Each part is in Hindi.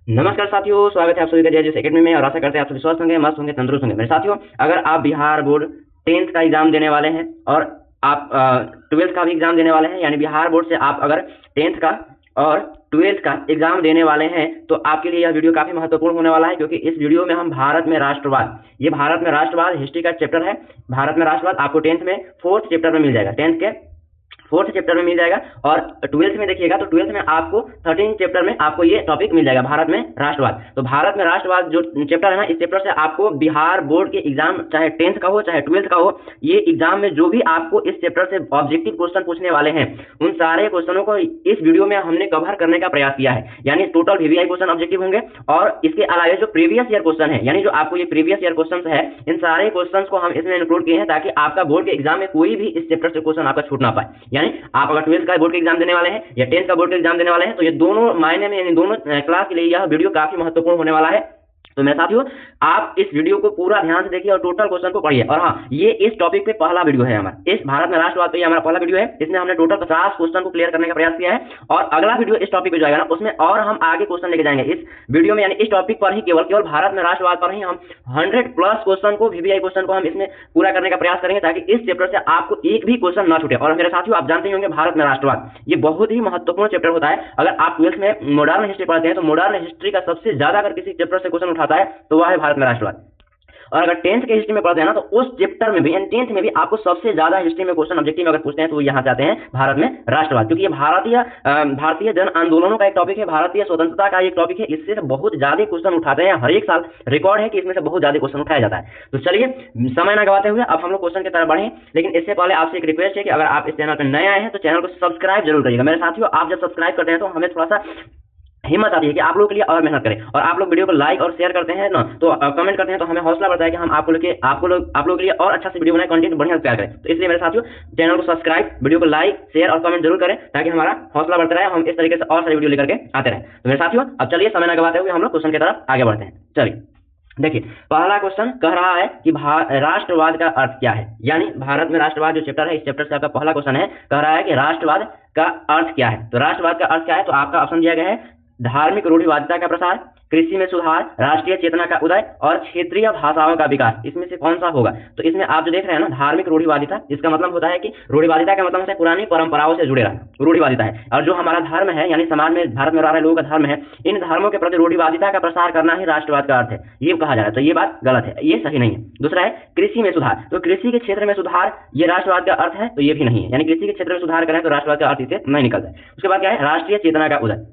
नमस्कार साथियों, स्वागत है आप सभी का जय एकेडमी में। और आशा करते हैं आप सभी स्वस्थ होंगे, मस्त होंगे, तंदुरुस्त होंगे। मेरे साथियों, अगर आप बिहार बोर्ड 10th का एग्जाम देने वाले हैं और आप 12th का भी एग्जाम देने वाले हैं, यानी बिहार बोर्ड से आप अगर 10th का और 12th का एग्जाम देने वाले हैं, तो आपके लिए यह वीडियो काफी महत्वपूर्ण होने वाला है, क्योंकि इस वीडियो में हम भारत में राष्ट्रवाद, ये भारत में राष्ट्रवाद हिस्ट्री का चैप्टर है। भारत में राष्ट्रवाद आपको 10th में 4th चैप्टर में मिल जाएगा, 10th के 4th चैप्टर में मिल जाएगा। और 12th में देखिएगा तो 12th में आपको 13 चैप्टर में आपको ये टॉपिक मिल जाएगा, भारत में राष्ट्रवाद। तो भारत में राष्ट्रवाद जो चैप्टर है ना, इस चैप्टर से आपको बिहार बोर्ड के एग्जाम, चाहे 10th का हो चाहे 12th का हो, ये एग्जाम में जो भी आपको इस चैप्टर से ऑब्जेक्टिव क्वेश्चन पूछने वाले हैं, उन सारे क्वेश्चनों को इस वीडियो में हमने कवर करने का प्रयास किया है। यानी टोटल वीवीआई क्वेश्चन ऑब्जेक्टिव होंगे, और इसके अलावा जो प्रीवियस ईयर क्वेश्चन है, यानी जो आपको ये प्रीवियस ईयर क्वेश्चन है, इन सारे क्वेश्चन को हम इसमें इंक्लूड किए हैं, ताकि आपका बोर्ड के एग्जाम में कोई भी इस चैप्टर से क्वेश्चन आपका छूट ना पाए। यानी आप अगर 12th का बोर्ड के एग्जाम देने वाले हैं या 10th का बोर्ड के एग्जाम देने वाले हैं, तो ये दोनों मायने में, यानी दोनों क्लास के लिए यह वीडियो काफी महत्वपूर्ण होने वाला है। तो मेरे साथियों, आप इस वीडियो को पूरा ध्यान से देखिए और टोटल क्वेश्चन को पढ़िए। और हाँ, ये इस टॉपिक पे पहला वीडियो है हमारा, इस भारत में राष्ट्रवाद पे ये हमारा पहला वीडियो है। इसमें हमने टोटल 50 क्वेश्चन को क्लियर करने का प्रयास किया है, और अगला वीडियो इस टॉपिक पे जाएगा ना, उसमें और हम आगे क्वेश्चन लेके जाएंगे इस वीडियो में। यानी इस टॉपिक पर ही, केवल भारत में राष्ट्रवाद पर ही हम 100+ क्वेश्चन को, वीवीआई क्वेश्चन को हम इसमें पूरा करने का प्रयास करेंगे, ताकि इस चैप्टर से आपको एक भी क्वेश्चन ना छूटे। और मेरे साथियों, आप जानते ही होंगे, भारत में राष्ट्रवाद ये बहुत ही महत्वपूर्ण चैप्टर होता है। अगर आप 12th में मॉडर्न हिस्ट्री पढ़ते हैं, तो मॉडर्न हिस्ट्री का सबसे ज्यादा अगर किसी चैप्टर से क्वेश्चन उठाता है तो वह है भारत में राष्ट्रवाद। और अगर 10th के हिस्ट्री में पढ़ते हैं ना, तो उस चैप्टर में भी, यानी 10th में भी आपको सबसे ज्यादा हिस्ट्री में क्वेश्चन ऑब्जेक्टिव में अगर पूछते हैं, तो यहाँ से आते हैं भारत में राष्ट्रवाद, क्योंकि ये भारतीय जन आंदोलनों का एक टॉपिक है, भारतीय स्वतंत्रता का एक टॉपिक है। इससे बहुत ज्यादा क्वेश्चन उठाते हैं, हर एक साल रिकॉर्ड है कि इसमें से बहुत ज्यादा क्वेश्चन उठाया जाता है। तो चलिए, समय ना गवाते हुए अब हम लोग क्वेश्चन की तरफ बढ़े। लेकिन इससे पहले आपसे एक रिक्वेस्ट है कि अगर आप इस चैनल पर नए आए हैं, तो चैनल को सब्सक्राइब जरूर करिएगा। मेरे साथियों, आप जब सब्सक्राइब करते हैं तो हमें थोड़ा सा हिम्मत आती है कि आप लोगों के लिए और मेहनत करें। और आप लोग वीडियो को लाइक और शेयर करते हैं ना, तो कमेंट करते हैं, तो हमें हौसला बढ़ता है कि हम आप लोगों के लिए और अच्छा से वीडियो बनाए, कंटेंट बढ़िया तैयार करें। तो इसलिए मेरे साथियों, चैनल को सब्सक्राइब, वीडियो को लाइक, शेयर और कमेंट जरूर करें, ताकि हमारा हौसला बढ़ता रहे, हम इस तरीके से और सारी वीडियो लेकर के आते रहें। तो मेरे साथियों, अब चलिए समय न गवाते हुए हम लोग क्वेश्चन की तरफ आगे बढ़ते हैं। चलिए देखिए, पहला क्वेश्चन कह रहा है कि राष्ट्रवाद का अर्थ क्या है। यानी भारत में राष्ट्रवाद जो चैप्टर है, इस चैप्टर से आपका पहला क्वेश्चन है, कह रहा है कि राष्ट्रवाद का अर्थ क्या है। तो राष्ट्रवाद का अर्थ क्या है, तो आपका ऑप्शन दिया गया है, धार्मिक रूढ़िवादिता का प्रसार, कृषि में सुधार, राष्ट्रीय चेतना का उदय और क्षेत्रीय भाषाओं का विकास। इसमें से कौन सा होगा? तो इसमें आप जो देख रहे हैं ना, धार्मिक रूढ़िवादिता, इसका मतलब होता है कि रूढ़िवादिता का मतलब होता है पुरानी परंपराओं से जुड़े रहना, रूढ़िवादिता है। और जो हमारा धर्म है, यानी समाज में, भारत में रह रहे लोगों का धर्म है, इन धर्मों के प्रति रूढ़िवादिता का प्रसार करना ही राष्ट्रवाद का अर्थ है, ये कहा जा रहा है। तो ये बात गलत है, ये सही नहीं है। दूसरा है कृषि में सुधार, तो कृषि के क्षेत्र में सुधार ये राष्ट्रवाद का अर्थ है, तो ये भी नहीं है। यानी कृषि के क्षेत्र में सुधार करें तो राष्ट्रवाद का अर्थ इसे नहीं निकलता है। उसके बाद क्या है, राष्ट्रीय चेतना का उदय,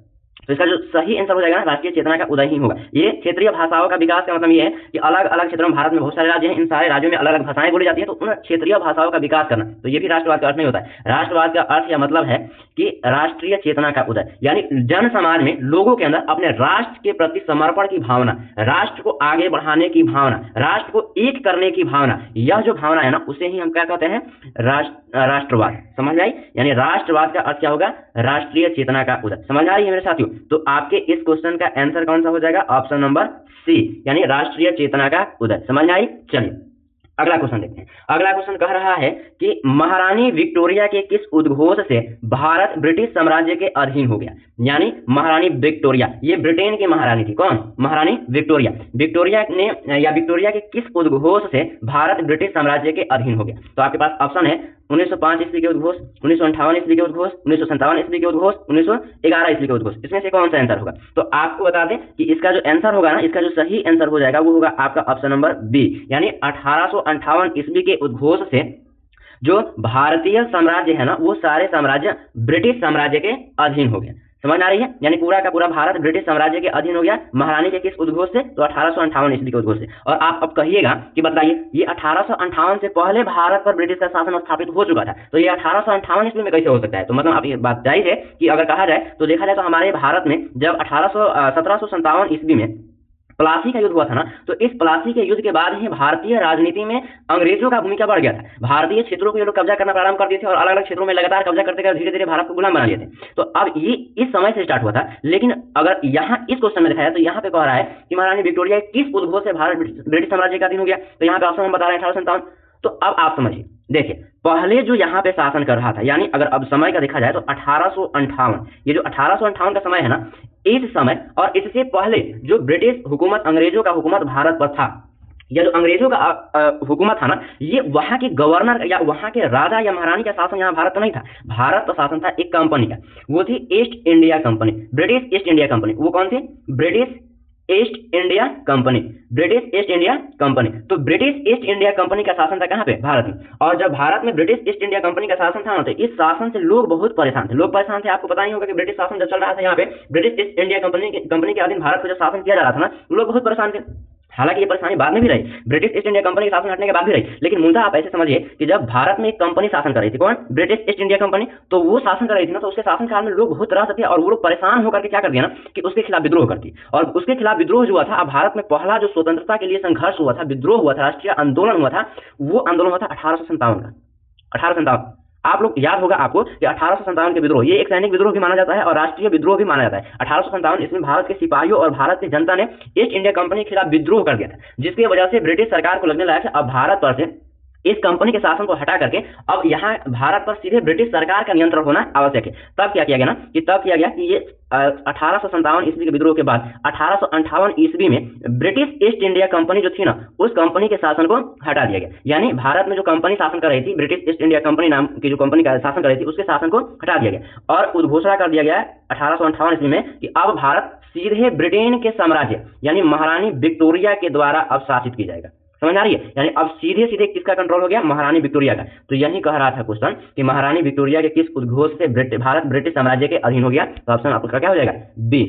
तो इसका जो सही आंसर हो जाएगा ना, राष्ट्रीय चेतना का उदय ही होगा। ये क्षेत्रीय भाषाओं का विकास का मतलब ये है कि अलग अलग क्षेत्रों में, भारत में बहुत सारे राज्य हैं, इन सारे राज्यों में अलग अलग भाषाएं बोली जाती हैं, तो उन क्षेत्रीय भाषाओं का विकास करना, तो ये भी राष्ट्रवाद का अर्थ नहीं होता है। राष्ट्रवाद का अर्थ या मतलब है कि राष्ट्रीय चेतना का उदय, यानी जन समाज में लोगों के अंदर अपने राष्ट्र के प्रति समर्पण की भावना, राष्ट्र को आगे बढ़ाने की भावना, राष्ट्र को एक करने की भावना, यह जो भावना है ना, उसे ही हम क्या कहते हैं, राष्ट्रवाद। समझ आई? यानी राष्ट्रवाद का अर्थ क्या होगा, राष्ट्रीय चेतना का उदय। समझ आ रही है मेरे साथियों? तो आपके इस क्वेश्चन का आंसर कौन सा हो जाएगा, ऑप्शन नंबर सी, यानी राष्ट्रीय चेतना का उदय। समझ आई? चलिए अगला क्वेश्चन देखते हैं। अगला क्वेश्चन कह रहा है कि महारानी विक्टोरिया के किस उद्घोष से भारत ब्रिटिश साम्राज्य के अधीन हो गया। यानी महारानी विक्टोरिया, ये ब्रिटेन की महारानी थी। कौन? महारानी विक्टोरिया। विक्टोरिया ने या विक्टोरिया के किस उद्घोष से भारत ब्रिटिश साम्राज्य के अधीन हो गया? तो आपके पास ऑप्शन है 1905 ईस्वी के उद्घोष, 1958 ईस्वी के उद्घोष, 1957 ईस्वी के उद्घोष, 1911 ईस्वी के उद्घोष। इसमें से कौन सा आंसर होगा? तो आपको बता दें कि इसका जो आंसर होगा ना, इसका जो सही आंसर हो जाएगा वो होगा आपका ऑप्शन नंबर बी, यानी 1858 ईस्वी के उद्घोष से जो भारतीय साम्राज्य है ना, वो सारे साम्राज्य ब्रिटिश साम्राज्य के अधीन हो गए। समझ आ रही है? यानी पूरा का पूरा भारत ब्रिटिश साम्राज्य के अधीन हो गया महारानी के किस उद्घोष से? तो 1858 ईस्वी के उद्घोष से। और आप अब कहिएगा कि बताइए, ये 1858 से पहले भारत पर ब्रिटिश का शासन स्थापित हो चुका था, तो ये 1858 ईस्वी में कैसे हो सकता है? तो मतलब आप ये बात जाहिर है कि अगर कहा जाए तो देखा जाए तो हमारे भारत में जब 1757 ईस्वी में प्लासी का युद्ध हुआ था ना, तो इस प्लासी के युद्ध के बाद ही भारतीय राजनीति में अंग्रेजों का भूमिका बढ़ गया था। भारतीय क्षेत्रों को ये लोग कब्जा करना प्रारंभ कर दिए थे, और अलग अलग क्षेत्रों में लगातार कब्जा करते करते धीरे धीरे भारत को गुलाम बना लिए थे। तो अब ये इस समय से स्टार्ट हुआ था। लेकिन अगर यहाँ इस क्वेश्चन में दिखाया तो यहाँ पे कह रहा है कि महारानी विक्टोरिया किस उद्घोष से भारत ब्रिटिश साम्राज्य का अधीन हो गया, तो यहाँ पे ऑप्शन हम बता रहे हैं 1857, तो अब आप समझिए, देखिए पहले जो यहाँ पे शासन कर रहा था, यानी अगर अब समय का देखा जाए तो 1858, ये जो 1858 का समय है ना, इस समय और इससे पहले जो ब्रिटिश हुकूमत, अंग्रेजों का हुकूमत भारत पर था, या जो अंग्रेजों का हुकूमत था ना, ये वहां के गवर्नर या वहां के राजा या महारानी का शासन यहाँ भारत तो नहीं था। भारत का शासन था एक कंपनी का, वो थी east India company, British east India company. वो कौन थी? British east India company, British east India company. तो ब्रिटिश ईस्ट इंडिया कंपनी का शासन था कहाँ पे? भारत में। और जब भारत में ब्रिटिश ईस्ट इंडिया कंपनी का शासन था ना, तो इस शासन से लोग बहुत परेशान थे। लोग परेशान थे, आपको पता ही होगा कि ब्रिटिश शासन जब चल रहा था यहाँ पे, ब्रिटिश ईस्ट इंडिया कंपनी के अधीन भारत को जब शासन किया जा रहा था ना, लोग बहुत परेशान थे। हालांकि ये परेशानी बाद में भी रही, ब्रिटिश ईस्ट इंडिया कंपनी के शासन हटने के बाद भी रही, लेकिन मुद्दा आप ऐसे समझिए कि जब भारत में एक कंपनी शासन कर रही थी, कौन? British east India company. तो वो शासन कर रही थी ना, तो उसके शासन काल में लोग बहुत तरह थे, और वो लोग परेशान होकर के क्या कर दिया ना, कि उसके खिलाफ विद्रोह कर दी। और उसके खिलाफ विद्रोह जो हुआ था, अब भारत में पहला जो स्वतंत्रता के लिए संघर्ष हुआ था, विद्रोह हुआ था, राष्ट्रीय आंदोलन हुआ था, वो आंदोलन हुआ था 1857 का। 1857 आप लोग याद होगा आपको कि 1857 के विद्रोह, ये एक सैनिक विद्रोह भी माना जाता है और राष्ट्रीय विद्रोह भी माना जाता है। 1857 इसमें भारत के सिपाहियों और भारत की जनता ने ईस्ट इंडिया कंपनी के खिलाफ विद्रोह कर दिया था, जिसकी वजह से ब्रिटिश सरकार को लगने लगा कि अब भारत पर से इस कंपनी के शासन को हटा करके अब यहाँ भारत पर सीधे ब्रिटिश सरकार का नियंत्रण होना आवश्यक है। तब क्या किया गया ना, कि तब किया गया कि ये 1857 ईस्वी के विद्रोह के बाद 1858 ईस्वी में ब्रिटिश ईस्ट इंडिया कंपनी जो थी ना, उस कंपनी के शासन को हटा दिया गया। यानी भारत में जो कंपनी शासन कर रही थी, ब्रिटिश ईस्ट इंडिया कंपनी नाम की जो कंपनी का शासन कर रही थी, उसके शासन को हटा दिया गया और उद्घोषणा कर दिया गया 1858 ईस्वी में कि अब भारत सीधे ब्रिटेन के साम्राज्य यानी महारानी विक्टोरिया के द्वारा अब शासित की जाएगा। समझ आ रही है? यानी अब सीधे सीधे किसका कंट्रोल हो गया? महारानी विक्टोरिया का। तो यही कह रहा था क्वेश्चन कि महारानी विक्टोरिया के किस उद्घोष से भारत ब्रिटिश साम्राज्य के अधीन हो गया? तो ऑप्शन आपका क्या हो जाएगा? बी,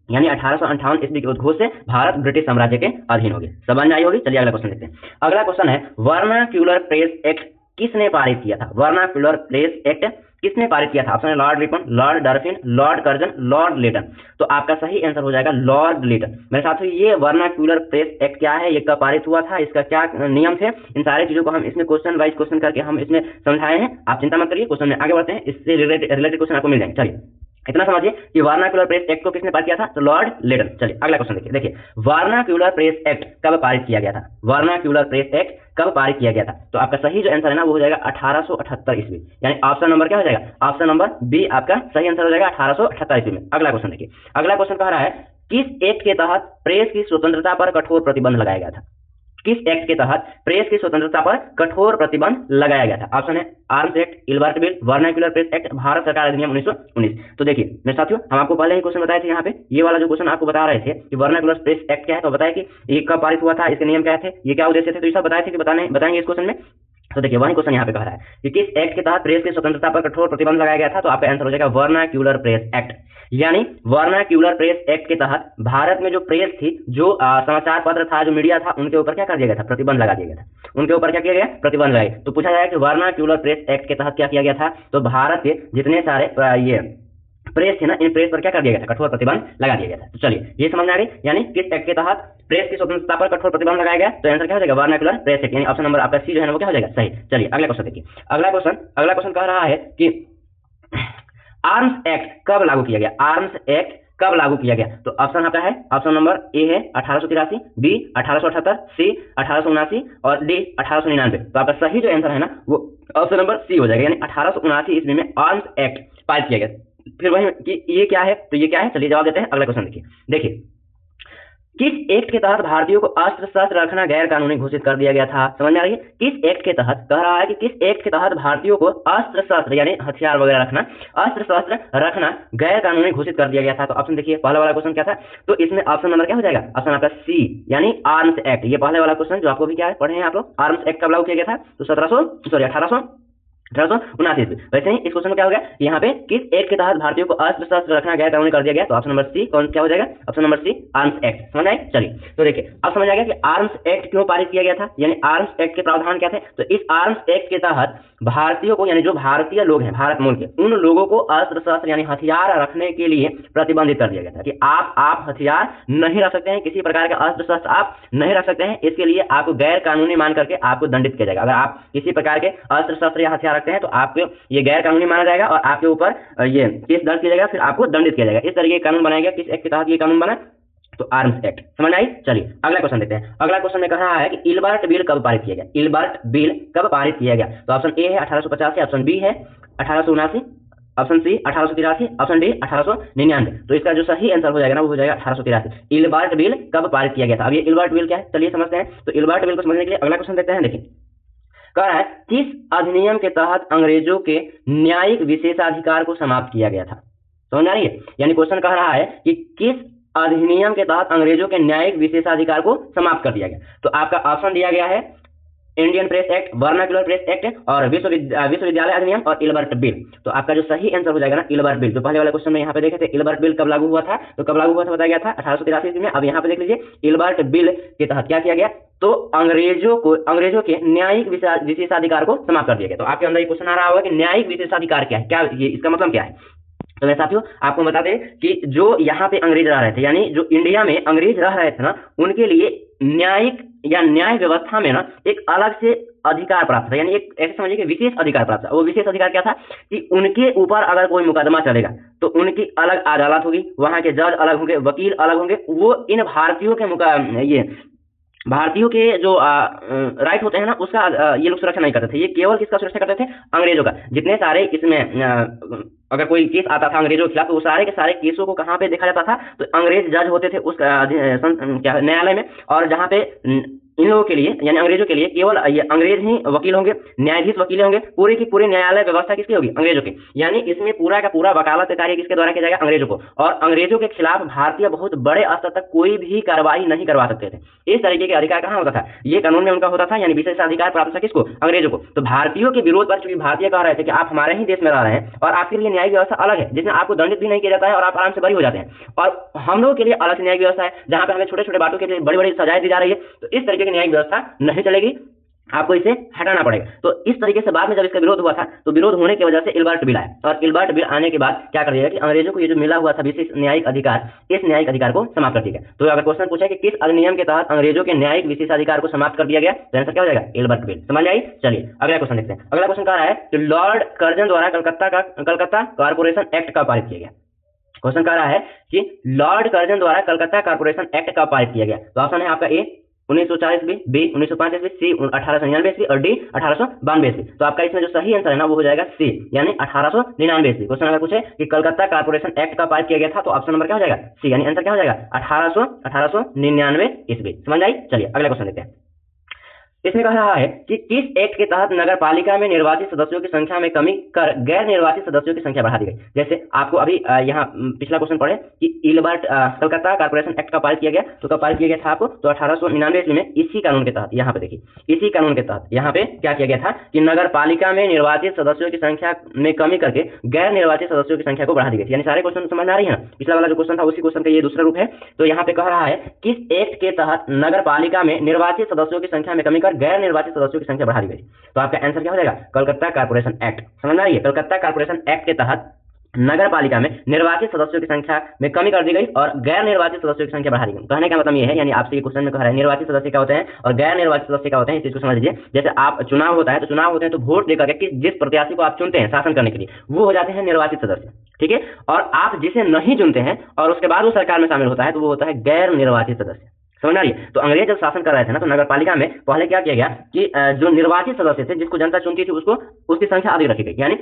यानी 1858 ईस्वी के उद्घोष से भारत ब्रिटिश साम्राज्य के अधीन हो गया। समझ में आई होगी? चलिए अगला क्वेश्चन देखते हैं। अगला क्वेश्चन है, वर्नाक्यूलर प्रेस एक्ट किसने पारित किया था? वर्नाक्यूलर प्रेस एक्ट किसने पारित किया था? ऑप्शन है Lord Ripon, Lord Dufferin, Lord Curzon, Lord Lytton. तो आपका सही आंसर हो जाएगा लॉर्ड लेटन। मेरे साथियों, ये वर्नाक्यूलर प्रेस एक्ट क्या है, ये कब पारित हुआ था, इसका क्या नियम थे, इन सारी चीजों को हम इसमें क्वेश्चन वाइज क्वेश्चन करके हम इसमें समझाए हैं। आप चिंता मत करिए, क्वेश्चन में आगे बढ़ते हैं, इससे रिलेटेड क्वेश्चन आपको मिल जाएंगे। चलिए इतना समझिए कि वर्नाक्यूलर प्रेस एक्ट को किसने पारित किया था? तो लॉर्ड लेटन। चलिए अगला क्वेश्चन देखिए। देखिए वर्नाक्यूलर प्रेस एक्ट कब पारित किया गया था? वर्नाक्यूलर प्रेस एक्ट कब पारित किया गया था? तो आपका सही जो आंसर है ना, वो हो जाएगा 1878 ईस्वी। यानी ऑप्शन नंबर क्या हो जाएगा? ऑप्शन नंबर बी आपका सही आंसर हो जाएगा 1878 ईस्वी में। अगला क्वेश्चन देखिए। अगला क्वेश्चन कह रहा है, किस एक्ट के तहत प्रेस की स्वतंत्रता पर कठोर प्रतिबंध लगाया गया था? किस एक्ट के तहत प्रेस की स्वतंत्रता पर कठोर प्रतिबंध लगाया गया था? ऑप्शन है arms act, Ilbert bill, vernacular press act, Bharat सरकार अधिनियम 1919। तो देखिए मेरे साथियों, हम आपको पहले ही क्वेश्चन बताए थे, यहाँ पे ये वाला जो क्वेश्चन आपको बता रहे थे कि वर्नाक्यूलर प्रेस एक्ट क्या है, तो बताया कि ये कब पारित हुआ था, इसके नियम क्या थे, ये क्या उद्देश्य थे, तो ये सब बताए थे कि बताएंगे इस क्वेश्चन में। तो देखिए वही क्वेश्चन यहाँ पे कह रहा है कि किस एक्ट के तहत प्रेस की स्वतंत्रता पर कठोर प्रतिबंध लगाया गया था? तो आपका आंसर हो जाएगा वर्नाक्यूलर प्रेस एक्ट। यानी वर्नाक्यूलर प्रेस एक्ट के तहत भारत में जो प्रेस थी, जो समाचार पत्र था, जो मीडिया था, उनके ऊपर क्या कर दिया गया था? प्रतिबंध लगा दिया गया था। उनके ऊपर क्या किया गया? प्रतिबंध लगाया। तो पूछा जाएगा कि वर्नाक्यूलर प्रेस एक्ट के तहत क्या किया गया था? तो भारत के जितने सारे ये प्रेस थे ना, इन प्रेस पर क्या कर दिया गया था? कठोर प्रतिबंध लगा दिया गया था। तो चलिए ये समझ में आ गई, यानी किस एक्ट के तहत प्रेस की स्वतंत्रता पर कठोर प्रतिबंध लगाया गया? तो आंसर क्या हो जाएगा? Vernacular press act. यानी ऑप्शन नंबर आपका सी जो है ना, वो क्या हो जाएगा? सही। चलिए अगला क्वेश्चन देखिए। अगला क्वेश्चन कह रहा है कि आर्म्स एक्ट कब लागू किया गया? आर्म्स एक्ट कब लागू किया गया? तो ऑप्शन आपका है, ऑप्शन नंबर ए है 1883, बी 1878, सी 1879 और डी 1899। तो आपका सही जो आंसर है ना, वो ऑप्शन नंबर सी हो जाएगा। यानी 1879 ईस्वी में आर्म्स एक्ट पारित किया गया। फिर वही कि ये क्या है, तो ये क्या है, चलिए जवाब देते हैं। अगला क्वेश्चन देखिए किस एक्ट के तहत भारतीयों को अस्त्र शस्त्र रखना गैर कानूनी घोषित कर दिया गया था? समझ में आ रही है? किस एक्ट के तहत कह रहा है कि किस एक्ट के तहत भारतीयों को अस्त्र शस्त्र यानी हथियार वगैरह रखना, अस्त्र शस्त्र रखना गैर कानूनी घोषित कर दिया गया था? तो ऑप्शन देखिए, पहला वाला क्वेश्चन क्या था? तो इसमें ऑप्शन नंबर क्या हो जाएगा? ऑप्शन आपका सी, यानी आर्म्स एक्ट। ये पहले वाला क्वेश्चन जो आपको भी क्या है पढ़े हैं आप लोग, आर्म्स एक्ट कब लागू किया गया था? तो 1879 ईस्वी। वैसे ही इस क्वेश्चन में क्या हो गया, यहाँ पे किस एक्ट के तहत भारतीयों को अस्त्र शस्त्र रखना गैर कानूनी कर दिया गया? तो ऑप्शन नंबर सी कौन क्या हो जाएगा? Option number C Arms Act. समझ आए? चलिए तो देखिए अब समझ आ गया कि आर्म्स एक्ट क्यों पारित किया गया था, यानी आर्म्स एक्ट के प्रावधान क्या थे। तो इस आर्म्स एक्ट के तहत भारतीयों को, यानी जो भारतीय लोग हैं भारत मूल के, उन लोगों को अस्त्र शस्त्र यानी हथियार रखने के लिए प्रतिबंधित कर दिया गया था कि आप हथियार नहीं रख सकते हैं, किसी प्रकार का अस्त्र शस्त्र आप नहीं रख सकते हैं। इसके लिए आपको गैर कानूनी मान करके आपको दंडित किया जाएगा। अगर आप किसी प्रकार के अस्त्र शस्त्र या हथियार रखते हैं तो आपको ये गैर कानूनी माना जाएगा और आपके ऊपर ये केस दर्ज किया जाएगा, फिर आपको दंडित किया जाएगा। इस तरीके का कानून बनाया गया। किस एक्ट के तहत ये कानून बना? तो आर्म्स एक्ट, समझ आई। चलिए अगला क्वेश्चन देखते हैं। अगला क्वेश्चन में कह रहा है कि इल्बर्ट बिल कब पारित किया गया। इल्बर्ट बिल कब पारित किया गया? तो ऑप्शन ए है 1885, ऑप्शन बी है 1879, ऑप्शन सी 1883, ऑप्शन डी 1899। तो इसका जो सही आंसर हो जाएगा ना वो हो जाएगा 1883। इल्बर्ट बिल कब पारित किया गया था? अब ये इल्बर्ट बिल क्या है चलिए समझते हैं। तो इल्बर्ट बिल को समझने के लिए अगला क्वेश्चन देखते हैं। देखिए कह रहा है किस अधिनियम के तहत अंग्रेजों के न्यायिक विशेषाधिकार को समाप्त किया गया था? समझ आ रही है? यानी क्वेश्चन कह रहा है कि किस अधिनियम के तहत अंग्रेजों के न्यायिक विशेषाधिकार को समाप्त कर दिया गया। तो आपका ऑप्शन दिया गया है Indian press act, vernacular press act और विश्वविद्यालय अधिनियम और इल्बर्ट बिल। तो आपका जो सही आंसर हो जाएगा ना इल्बर्ट बिल। तो पहले वाले क्वेश्चन में यहाँ पे देखे थे इल्बर्ट बिल कब लागू हुआ था, तो कब लागू हुआ था बताया गया था 1883 में। अब यहाँ पे देख लीजिए इल्बर्ट बिल के तहत क्या किया गया, तो अंग्रेजों के न्यायिक विशेषाधिकार को समाप्त कर दिया गया। तो आपके अंदर ये क्वेश्चन आ रहा होगा कि न्यायिक विशेषाधिकार क्या है, क्या ये इसका मतलब क्या है। तो मैं साथियों आपको बता दें कि जो यहाँ पे अंग्रेज रह रहे थे, यानी जो इंडिया में अंग्रेज रह रहे थे ना, उनके लिए न्यायिक या न्याय व्यवस्था में ना एक अलग से अधिकार प्राप्त था, यानी एक ऐसे समझिए कि विशेष अधिकार प्राप्त था। वो विशेष अधिकार क्या था कि उनके ऊपर अगर कोई मुकदमा चलेगा तो उनकी अलग अदालत होगी, वहां के जज अलग होंगे, वकील अलग होंगे। वो इन भारतीयों के जो राइट होते हैं ना उसका ये लोग सुरक्षा नहीं करते थे। ये केवल किसका सुरक्षा करते थे? अंग्रेजों का। जितने सारे इसमें अगर कोई केस आता था अंग्रेजों के खिलाफ तो वो सारे के सारे केसों को कहाँ पे देखा जाता था, तो अंग्रेज जज होते थे उस न्यायालय में। और जहाँ पे इन लोगों के लिए यानी अंग्रेजों के लिए केवल ये अंग्रेज ही वकील होंगे, न्यायाधीश वकील होंगे। पूरी की पूरी न्यायालय व्यवस्था किसकी होगी? अंग्रेजों की। यानी इसमें पूरा का पूरा वकालत का कार्य किसके द्वारा किया जाएगा? अंग्रेजों को। और अंग्रेजों के खिलाफ भारतीय बहुत बड़े स्तर तक कोई भी कार्रवाई नहीं करवा सकते थे। इस तरीके के अधिकार कहाँ होता था? ये कानून में उनका होता था, यानी विशेषाधिकार प्राप्त था किसको? अंग्रेजों को। तो भारतीयों के विरोध पर चूंकि भारतीय कह रहे थे कि आप हमारे ही देश में रह रहे हैं और आपके लिए न्यायिक व्यवस्था अलग है जिसमें आपको दंडित भी नहीं किया जाता है और आप आराम से बरी हो जाते हैं, और हम लोगों के लिए अलग से न्यायिक व्यवस्था है जहां पर हमें छोटे छोटे बातों के लिए बड़ी बड़ी सजाएं दी जा रही है। तो इस तरीके की न्यायिक व्यवस्था नहीं चलेगी, आपको इसे हटाना पड़ेगा। तो इस तरीके से बाद में जब इसका विरोध हुआ था तो विरोध होने की वजह से इल्बर्ट बिल आया, और इल्बर्ट बिल आने के बाद क्या कर दिया कि अंग्रेजों को ये जो मिला हुआ था विशेष न्यायिक अधिकार, इस न्यायिक अधिकार को समाप्त कर दिया गया। तो अगर क्वेश्चन पूछा कि किस अधिनियम के तहत अंग्रेजों के न्यायिक विशेषाधिकार को समाप्त कर दिया गया, तो आंसर क्या हो जाएगा? Ilbert bill. समझ आई। चलिए अगला क्वेश्चन देखते हैं। अगला क्वेश्चन कह रहा है कि लॉर्ड कर्जन द्वारा कलकत्ता कारपोरेशन एक्ट कब पारित किया गया। क्वेश्चन कह रहा है कि लॉर्ड कर्जन द्वारा कलकत्ता कारपोरेशन एक्ट कब पारित किया गया। तो ऑप्शन है आपका ए 1940 ईस्वी, बी 1905 ईस्वी, सी 1899 ईस्वी और डी 1892 ईस्वी। तो आपका इसमें जो सही आंसर है ना वो हो जाएगा सी, यानी 1899 ईस्वी। क्वेश्चन अगर पूछे कि कलकत्ता कारपोरेशन एक्ट कब पारित किया गया था तो ऑप्शन नंबर क्या हो जाएगा? सी, यानी आंसर क्या हो जाएगा? 1899 ईस्वी। समझ आई। चलिए अगला क्वेश्चन देखते हैं। इसमें कह रहा है कि किस एक्ट के तहत नगर पालिका में निर्वाचित सदस्यों की संख्या में कमी कर गैर निर्वाचित सदस्यों की संख्या बढ़ा दी गई। जैसे आपको अभी यहाँ पिछला क्वेश्चन पढ़े कि इल्बर्ट कलकत्ता कारपोरेशन एक्ट का पारित किया गया, तो कब पारित किया गया था आपको? तो 1899 ईस्वी में। इसी कानून के तहत यहाँ पे देखिए, इसी कानून के तहत यहाँ पे क्या किया गया था कि नगर पालिका में निर्वाचित सदस्यों की संख्या में कमी करके गैर निर्वाचित सदस्यों की संख्या को बढ़ा दी गई थी। यानी सारे क्वेश्चन समझ आ रही है ना? पिछला वाला जो क्वेश्चन था उसी क्वेश्चन का ये दूसरा रूप है। तो यहाँ पे कह रहा है किस एक्ट के तहत नगर पालिका में निर्वाचित सदस्यों की संख्या में कमी कर गैर निर्वाचित सदस्यों की संख्या बढ़ा दी गई। तो आपका आंसर क्या हो जाएगा? Calcutta corporation act. समझ आ रही है? कलकत्ता कारपोरेशन एक्ट के तहत नगर पालिका में निर्वाचित सदस्यों की संख्या में कमी कर दी गई और गैर निर्वाचित सदस्यों की संख्या बढ़ा दी गई। कहने का मतलब ये है, यानी आपसे ये क्वेश्चन में कह रहा है निर्वाचित सदस्य क्या होते हैं और गैर निर्वाचित सदस्य क्या होते हैं, इस चीज को समझ लीजिए। जैसे आप चुनाव होता है तो चुनाव होते हैं तो वोट देकर के जिस प्रत्याशी को आप चुनते हैं शासन करने के लिए वो हो जाते हैं निर्वाचित सदस्य, ठीक है। और आप जिसे नहीं चुनते हैं और उसके बाद वो सरकार में शामिल होता है तो वो होता है गैर निर्वाचित सदस्य। समझ आ रही है? तो अंग्रेज जब शासन कर रहे थे ना तो नगर पालिका में पहले क्या किया गया कि जो निर्वाचित सदस्य थे जिसको जनता चुनती थी उसको उसकी संख्या अधिक रखी गई। यानी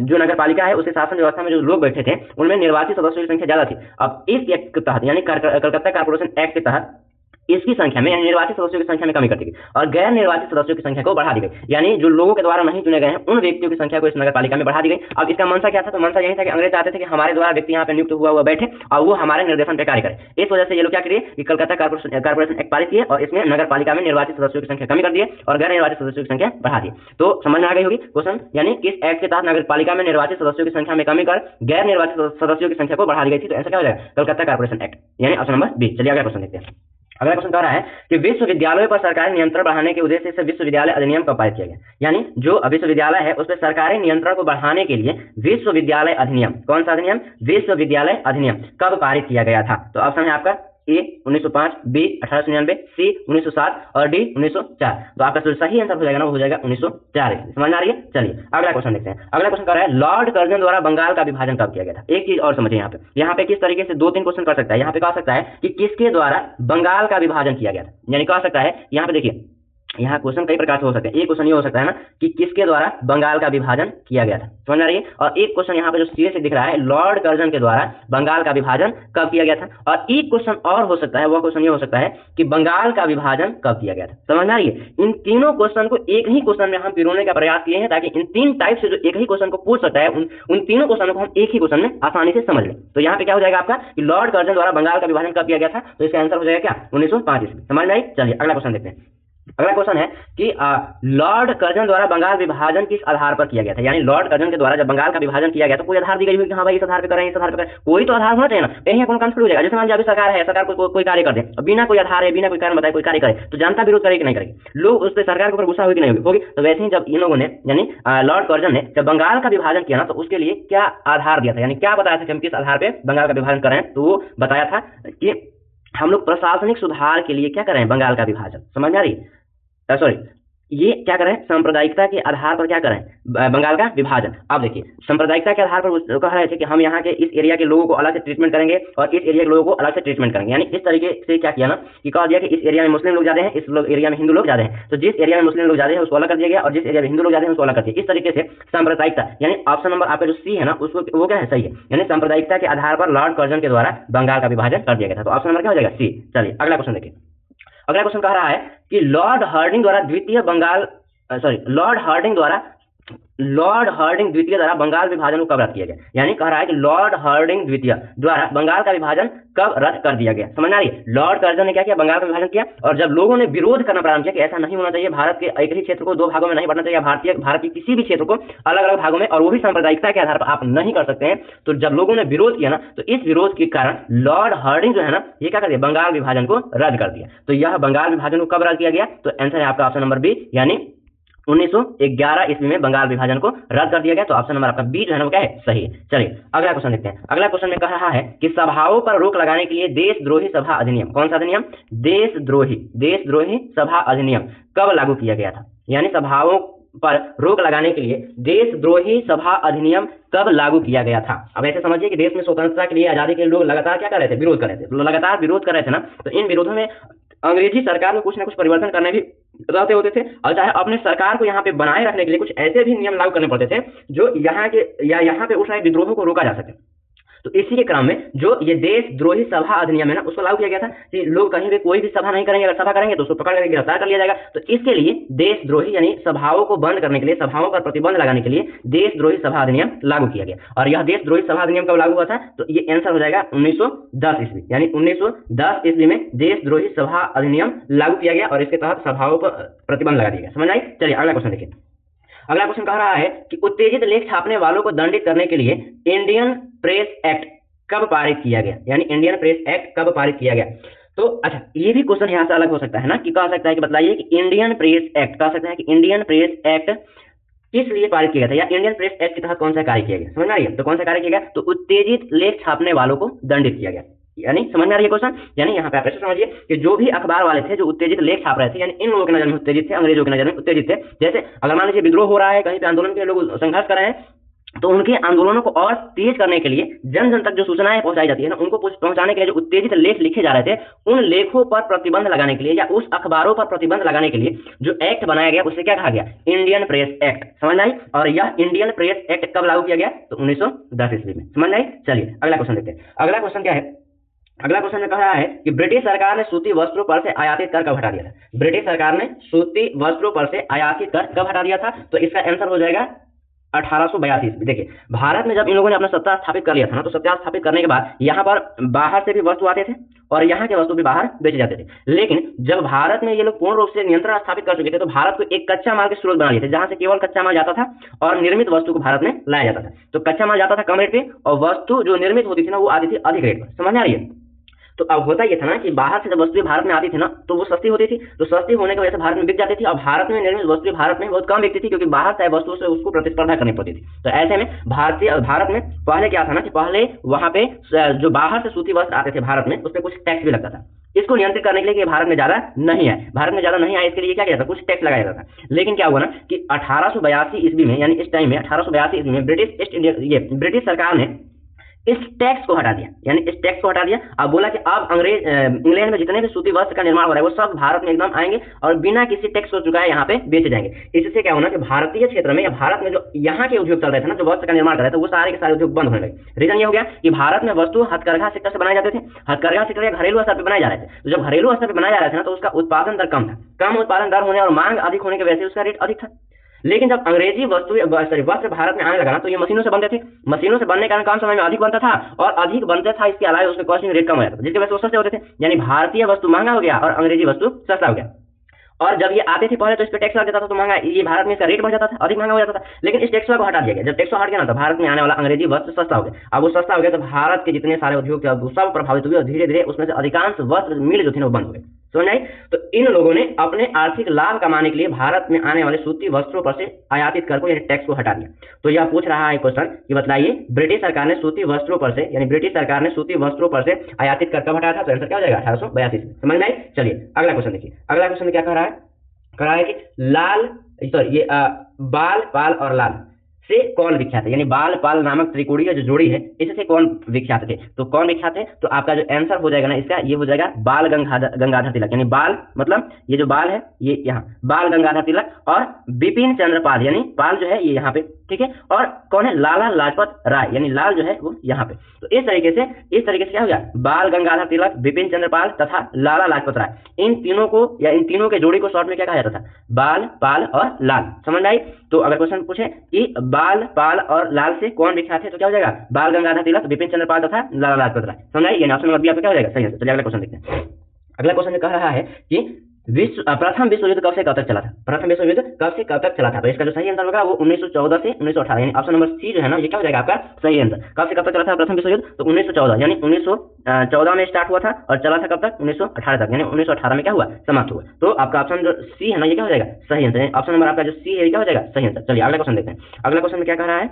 जो नगर पालिका है उसके शासन व्यवस्था में जो लोग बैठे थे उनमें निर्वाचित सदस्यों की संख्या ज्यादा थी। अब इस एक्ट के तहत यानी कलकत्ता कारपोरेशन एक्ट के तहत इसकी संख्या में यानी निर्वाचित सदस्यों की संख्या में कमी कर दी गई और गैर निर्वाचित सदस्यों की संख्या को बढ़ा दी गई। यानी जो लोगों के द्वारा नहीं चुने गए हैं उन व्यक्तियों की संख्या को इस नगर पालिका में बढ़ा दी गई। अब इसका मंशा क्या था? तो मंशा यही था कि अंग्रेज चाहते थे कि हमारे द्वारा व्यक्ति यहाँ पे नियुक्त हुआ बैठे और वो हमारे निर्देशन पे कार्य करे। इस वजह से ये लोग क्या करिए कि कलकत्ता कारपोरेशन एक्ट पारित किए और इसमें नगर पालिका में निर्वाचित सदस्यों की संख्या कमी कर दिए और गैर निर्वाचित सदस्यों की संख्या बढ़ा दी। तो समझ में आ गई होगी क्वेश्चन, यानी किस एक्ट के तहत नगर पालिका में निर्वाचित सदस्यों की संख्या में कमी कर गैर निर्वाचित सदस्यों की संख्या को बढ़ा दी गई थी। तो आंसर क्या हो जाएगा? कलकत्ता कारपोरेशन एक्ट, यानी ऑप्शन नंबर बी। चलिए अगला क्वेश्चन देखते हैं। अगला क्वेश्चन कह रहा है कि विश्वविद्यालयों पर सरकारी नियंत्रण बढ़ाने के उद्देश्य से विश्वविद्यालय अधिनियम कब पारित किया गया। यानी जो विश्वविद्यालय है उस पर सरकारी नियंत्रण को बढ़ाने के लिए विश्वविद्यालय अधिनियम, कौन सा अधिनियम? विश्वविद्यालय अधिनियम कब पारित किया गया था। तो ऑप्शन है आपका ए 1905, बी 1899, सी 1907 और डी 1904। तो आपका जो सही आंसर हो जाएगा ना वो हो जाएगा 1904 ईस्वी। समझ में आ रही है? चलिए अगला क्वेश्चन देखते हैं। अगला क्वेश्चन कर रहा है लॉर्ड कर्जन द्वारा बंगाल का विभाजन कब किया गया था। एक चीज और समझिए, यहाँ पे किस तरीके से 2-3 क्वेश्चन कर सकता है। यहाँ पे कह सकता है कि किसके द्वारा बंगाल का विभाजन किया गया था, यानी कह सकता है यहाँ पे देखिए, यहाँ क्वेश्चन कई प्रकार से हो सकते हैं। एक क्वेश्चन ये हो सकता है ना कि किसके द्वारा बंगाल का विभाजन किया गया था, समझ आ रही है। और एक क्वेश्चन यहाँ पे जो सीधे से दिख रहा है लॉर्ड कर्जन के द्वारा बंगाल का विभाजन कब किया गया था। और एक क्वेश्चन और हो सकता है, वह क्वेश्चन ये हो सकता है कि बंगाल का विभाजन कब किया गया था। समझ आ रही है। इन तीनों क्वेश्चन को एक ही क्वेश्चन में हम पिरोने का प्रयास किए हैं ताकि इन 3 टाइप से जो एक ही क्वेश्चन को पूछ सकता है उन तीनों क्वेश्चनों को हम एक ही क्वेश्चन में आसानी से समझ लें। तो यहाँ पे क्या हो जाएगा आपका कि लॉर्ड कर्जन द्वारा बंगाल का विभाजन कब किया गया था, तो इसका आंसर हो जाएगा क्या 1905 ईस्वी। समझ में आई। चलिए अगला क्वेश्चन देखते हैं। अगला क्वेश्चन है कि लॉर्ड कर्जन द्वारा बंगाल विभाजन किस आधार पर किया गया था। यानी लॉर्ड कर्जन के द्वारा जब बंगाल का विभाजन किया गया तो कोई आधार दी गई होगी कि हाँ भाई इस आधार पे करें, इस आधार पे करें, कोई तो आधार होना चाहिए ना। कहीं कौन कंफ्यूज हो जाएगा। जैसे मान लीजिए अभी सरकार है, सरकार कोई कार्य कर दे, बिना कोई आधार है, बिना कोई कारण बताए कोई कार्य करे तो जनता विरोध करेगी कि नहीं करेगी, लोग उस पर सरकार के ऊपर गुस्सा होगी नहीं होगी। तो वैसे ही जब इन लोगों ने यानी लॉर्ड कर्जन ने जब बंगाल का विभाजन किया ना तो उसके लिए क्या आधार दिया था, यानी क्या बताया था कि हम किस आधार पर बंगाल का विभाजन करें। तो वो बताया था कि हम लोग प्रशासनिक सुधार के लिए क्या करें, बंगाल का विभाजन। समझ में आ रही है। सॉरी, ये क्या करें, सांप्रदायिकता के आधार पर क्या करें, बंगाल का विभाजन। अब देखिए सांप्रदायिकता के आधार पर कह रहे थे कि हम यहाँ के इस एरिया के लोगों को अलग से ट्रीटमेंट करेंगे और इस एरिया के लोगों को अलग से ट्रीटमेंट करेंगे। यानी इस तरीके से क्या किया ना कि कह दिया कि इस एरिया में मुस्लिम लोग ज्यादा हैं, इस एरिया में हिंदू लोग ज्यादा हैं, तो जिस एरिया में मुस्लिम लोग ज्यादा है उसको अलग कर दिया गया और जिस एरिया में हिंदू लोग ज्यादा है उसको अलग कर दिया। इस तरीके से सांप्रदायिकता यानी ऑप्शन नंबर आपका जो सी है ना उसको वो क्या है, सही है। यानी सांप्रदायिकता के आधार पर लॉर्ड कर्जन के द्वारा बंगाल का विभाजन कर दिया गया था। तो ऑप्शन नंबर क्या हो जाएगा, सी। चलिए अगला क्वेश्चन देखिए। अगला क्वेश्चन कह रहा है कि लॉर्ड हार्डिंग द्वारा लॉर्ड हार्डिंग द्वितीय द्वारा बंगाल विभाजन को कब रद्द किया गया। यानी कह रहा है कि लॉर्ड हार्डिंग द्वितीय द्वारा बंगाल का विभाजन कब रद्द कर दिया गया। समझ आ रही है। लॉर्ड कर्जन ने क्या किया, बंगाल का विभाजन किया और जब लोगों ने विरोध करना प्रारंभ किया कि ऐसा नहीं होना चाहिए, भारत के एक ही क्षेत्र को 2 भागों में नहीं बांटना चाहिए, भारत के किसी भी क्षेत्र को अलग अलग भागों में और वो भी सांप्रदायिकता के आधार पर आप नहीं कर सकते हैं। तो जब लोगों ने विरोध किया ना तो इस विरोध के कारण लॉर्ड हार्डिंग जो है ना ये क्या कर दिया, बंगाल विभाजन को रद्द कर दिया। तो यह बंगाल विभाजन को कब रद्द किया गया, तो आंसर है आपका ऑप्शन नंबर बी, यानी 1911 ईस्वी में बंगाल विभाजन को रद्द कर दिया गया। तो ऑप्शन नंबर आपका बी जो है ना वो क्या है, सही है। चलिए अगला क्वेश्चन देखते हैं। अगला क्वेश्चन में कह रहा है कि सभाओं पर रोक लगाने के लिए देशद्रोही सभा अधिनियम, कौन सा अधिनियम, देशद्रोही सभा अधिनियम कब लागू किया गया था। यानी सभाओं पर रोक लगाने के लिए देशद्रोही सभा अधिनियम कब लागू किया गया था। अब ऐसे समझिए कि देश में स्वतंत्रता के लिए, आजादी के लिए लोग लगातार क्या कर रहे थे, विरोध कर रहे थे, लगातार विरोध कर रहे थे ना। तो इन विरोधों में अंग्रेजी सरकार में कुछ ना कुछ परिवर्तन करने भी रहते होते थे और चाहे अपने सरकार को यहाँ पे बनाए रखने के लिए कुछ ऐसे भी नियम लागू करने पड़ते थे जो यहाँ के या यहाँ पे उस विद्रोहों को रोका जा सके। तो इसी के क्रम में जो ये देशद्रोही सभा अधिनियम है ना उसको लागू किया गया था कि लोग कहीं भी कोई भी सभा नहीं करेंगे, अगर सभा करेंगे तो उसको पकड़ करके गिरफ्तार कर लिया जाएगा। तो इसके लिए देशद्रोही यानी सभाओं को बंद करने के लिए, सभाओं पर प्रतिबंध लगाने के लिए देशद्रोही सभा अधिनियम लागू किया गया। और यह देशद्रोही सभा अधिनियम कब लागू हुआ था, तो ये आंसर हो जाएगा 1910 ईस्वी, यानी 1910 ईस्वी में देशद्रोही सभा अधिनियम लागू किया गया और इसके तहत सभाओं पर प्रतिबंध लगा दिया गया। समझ आई। चलिए अगला क्वेश्चन देखिए। अगला क्वेश्चन कह रहा है कि उत्तेजित लेख छापने वालों को दंडित करने के लिए इंडियन प्रेस एक्ट कब पारित किया गया। यानी इंडियन प्रेस एक्ट कब पारित किया गया। तो अच्छा ये भी क्वेश्चन यहाँ से अलग हो सकता है ना कि कह सकता है कि बताइए कि इंडियन प्रेस एक्ट, कह सकता है कि इंडियन प्रेस एक्ट किस लिए पारित किया गया था या इंडियन प्रेस एक्ट के तहत कौन सा कार्य किया गया। समझ में आ रही है। तो कौन सा कार्य किया गया, तो उत्तेजित लेख छापने वालों को दंडित किया गया। यानी समझ में आ रही है क्वेश्चन। यानी यहाँ पे आप ऐसे समझिए कि जो भी अखबार वाले थे जो उत्तेजित लेख छाप रहे थे, यानी इन लोगों के नजर में उत्तेजित थे, अंग्रेजों की नजर में उत्तेजित थे। जैसे अगर मान लीजिए विद्रोह हो रहा है, कहीं पे आंदोलन के लोग संघर्ष कर रहे हैं, तो उनके आंदोलनों को और तेज करने के लिए जन जन तक जो सूचनाएं पहुंचाई जाती है ना उनको पहुंचाने के लिए जो उत्तेजित लेख लिखे जा रहे थे उन लेखों पर प्रतिबंध लगाने के लिए या उस अखबारों पर प्रतिबंध लगाने के लिए जो एक्ट बनाया गया उसे क्या कहा गया, इंडियन प्रेस एक्ट। समझ आई। और यह इंडियन प्रेस एक्ट कब लागू किया गया, तो 1910 ईस्वी में। समझ आई। चलिए अगला क्वेश्चन देखते हैं। अगला क्वेश्चन क्या है, अगला क्वेश्चन में कह रहा है कि ब्रिटिश सरकार ने सूती वस्त्रों पर से आयातित कर कब हटा दिया था। ब्रिटिश सरकार ने सूती वस्त्रों पर से आयातित कर कब हटा दिया था, तो इसका आंसर हो जाएगा 1882 ईस्वी। देखिए भारत में जब इन लोगों ने अपना सत्ता स्थापित कर लिया था ना तो सत्ता स्थापित करने के बाद यहाँ पर बाहर से भी वस्तु आते थे और यहाँ के वस्तु भी बाहर बेचे जाते थे। लेकिन जब भारत में ये लोग पूर्ण रूप से नियंत्रण स्थापित कर चुके थे तो भारत को एक कच्चा माल के स्रोत बना लिए थे जहां से केवल कच्चा माल जाता था और निर्मित वस्तु को भारत में लाया जाता था। तो कच्चा माल जाता था कम रेट पे और वस्तु जो निर्मित होती थी ना वो आती थी अधिक रेट पर। समझ आ रही है। तो अब होता ये था ना कि बाहर से जब वस्तुएं भारत में आती थी ना तो वो सस्ती होती थी, तो सस्ती होने की वजह से भारत में बिक जाती थी, और भारत में निर्मित वस्तुएं भारत में बहुत कम बिकती थी, क्योंकि बाहर से वस्तुओं से उसको प्रतिस्पर्धा करनी पड़ती थी। तो ऐसे में भारत में पहले क्या था ना कि पहले वहां पे जो बाहर से सूती वस्त्र आते थे भारत में, उस पर कुछ टैक्स भी लगता था। इसको नियंत्रित करने के लिए कि भारत में ज्यादा नहीं आए, भारत में ज्यादा नहीं आए, इसके लिए क्या किया था, कुछ टैक्स लगाया जाता था। लेकिन क्या हुआ ना कि 1882 ईस्वी में, यानी इस टाइम में 1882 ईस्वी में ब्रिटिश सरकार ने इस टैक्स को हटा दिया, यानी इस टैक्स को हटा दिया। अब बोला कि अब इंग्लैंड में जितने भी सूती वस्त्र का निर्माण हो रहा है वो सब भारत में एकदम आएंगे और बिना किसी टैक्स को चुकाए यहाँ पे बेचे जाएंगे। इससे क्या होना कि भारतीय क्षेत्र में या भारत में जो यहाँ के उद्योग चल रहे थे ना, जो वस्त्र का निर्माण कर रहे थे, वो सारे के सारे उद्योग बंद होने लगे। रीजन ये हो गया कि भारत में वस्तु हथकरघा सेक्टर से बनाए जाते थे, हथकरघा सेक्टर या घरेलू स्तर पर बनाए जा रहे थे। तो जब घरेलू स्तर पर बनाए जा रहे थे ना, तो उसका उत्पादन दर कम था, कम उत्पादन दर होने और मांग अधिक होने की वजह से उसका रेट अधिक था। लेकिन जब अंग्रेजी वस्त्र भारत में आने लगा ना, तो ये मशीनों से बनते थे, मशीनों से बनने के कारण कम समय में अधिक बनता था और अधिक बनता था, इसके अलावा उसके कॉस्टिंग रेट कम हो जाता था, जिसकी वजह से वो सस्ते होते थे। यानी भारतीय वस्तु महंगा हो गया और अंग्रेजी वस्तु सस्ता हो गया। और जब ये आते थे पहले तो इस पे टैक्स लग जाता था, तो महंगा, ये भारत में इसका रेट बढ़ जाता था, अधिक महंगा हो जाता था। लेकिन इस टैक्स को हटा दिया गया। जब टैक्स हट गया ना, तो भारत में आने वाला अंग्रेजी वस्त्र सस्ता हो गया। अब वो सस्ता हो गया तो भारत के जितने सारे उद्योग थे सब प्रभावित हुए और धीरे धीरे उसमें से अधिकांश वस्त्र मिल जो थे वो बंद हो गए। समझ आई? तो इन लोगों ने अपने आर्थिक लाभ कमाने के लिए भारत में आने वाले सूती वस्त्रों पर से आयातित कर को यानी टैक्स को हटा दिया। तो यह पूछ रहा है क्वेश्चन कि बताइए ब्रिटिश सरकार ने सूती वस्त्रों पर से, यानी ब्रिटिश सरकार ने सूती वस्त्रों पर से आयातित कर कब हटाया था? तो आंसर क्या हो जाएगा? 1882 में। समझ में आई? चलिए अगला क्वेश्चन देखिए। अगला क्वेश्चन क्या कह रहा है कि बाल, पाल और लाल से कौन विख्यात है? यानी बाल पाल नामक त्रिकोणीय जो जोड़ी है, इससे कौन विख्यात थे? तो कौन विख्यात है? तो आपका जो आंसर हो जाएगा ना इसका, ये हो जाएगा बाल गंगाधर तिलक। यानी बाल मतलब ये जो बाल है ये यहाँ बाल गंगाधर तिलक, और बिपिन चंद्र पाल, यानी पाल जो है ये यहाँ पे, ठीक है। और कौन है? लाला लाजपत राय, यानी लाल जो है वो यहाँ पे। तो इस तरीके से क्या हो गया? बाल गंगाधर तिलक, बिपिन चंद्र पाल तथा लाला लाजपत राय, इन तीनों को या इन तीनों के जोड़ी को शॉर्ट में क्या कहा जाता था? बाल, पाल और लाल। समझ आई? तो अगर क्वेश्चन पूछे कि बाल, पाल और लाल से कौन विख्यात है, तो क्या हो जाएगा? बाल गंगाधर तिलक, बिपिन चंद्र पाल तथा लाला लाजपत राय। समझ आई? यानी ऑप्शन नंबर बी आपका क्या हो जाएगा? सही है। चलिए अगला क्वेश्चन देखते हैं। अगला क्वेश्चन कह रहा है कि प्रथम विश्व युद्ध कब से कब तक चला था? प्रथम विश्व युद्ध कब से कब तक चला था? तो इसका जो सही आंसर होगा वो 1914 से 1918, यानी ऑप्शन नंबर सी जो है ना, ये क्या हो जाएगा आपका सही आंसर। कब से कब तक चला था प्रथम विश्व युद्ध? तो 1914, यानी 1914 में स्टार्ट हुआ था और चला था कब तक? 1918 तक, यानी 1918 में क्या हुआ? समाप्त हुआ। तो आपका ऑप्शन जो सी है ना, ये क्या हो जाएगा? सही आंसर। ऑप्शन नंबर आपका जो सी है, क्या हो जाएगा? सही आंसर। चलिए अगला क्वेश्चन देखते हैं। अगला क्वेश्चन में क्या कह रहा है?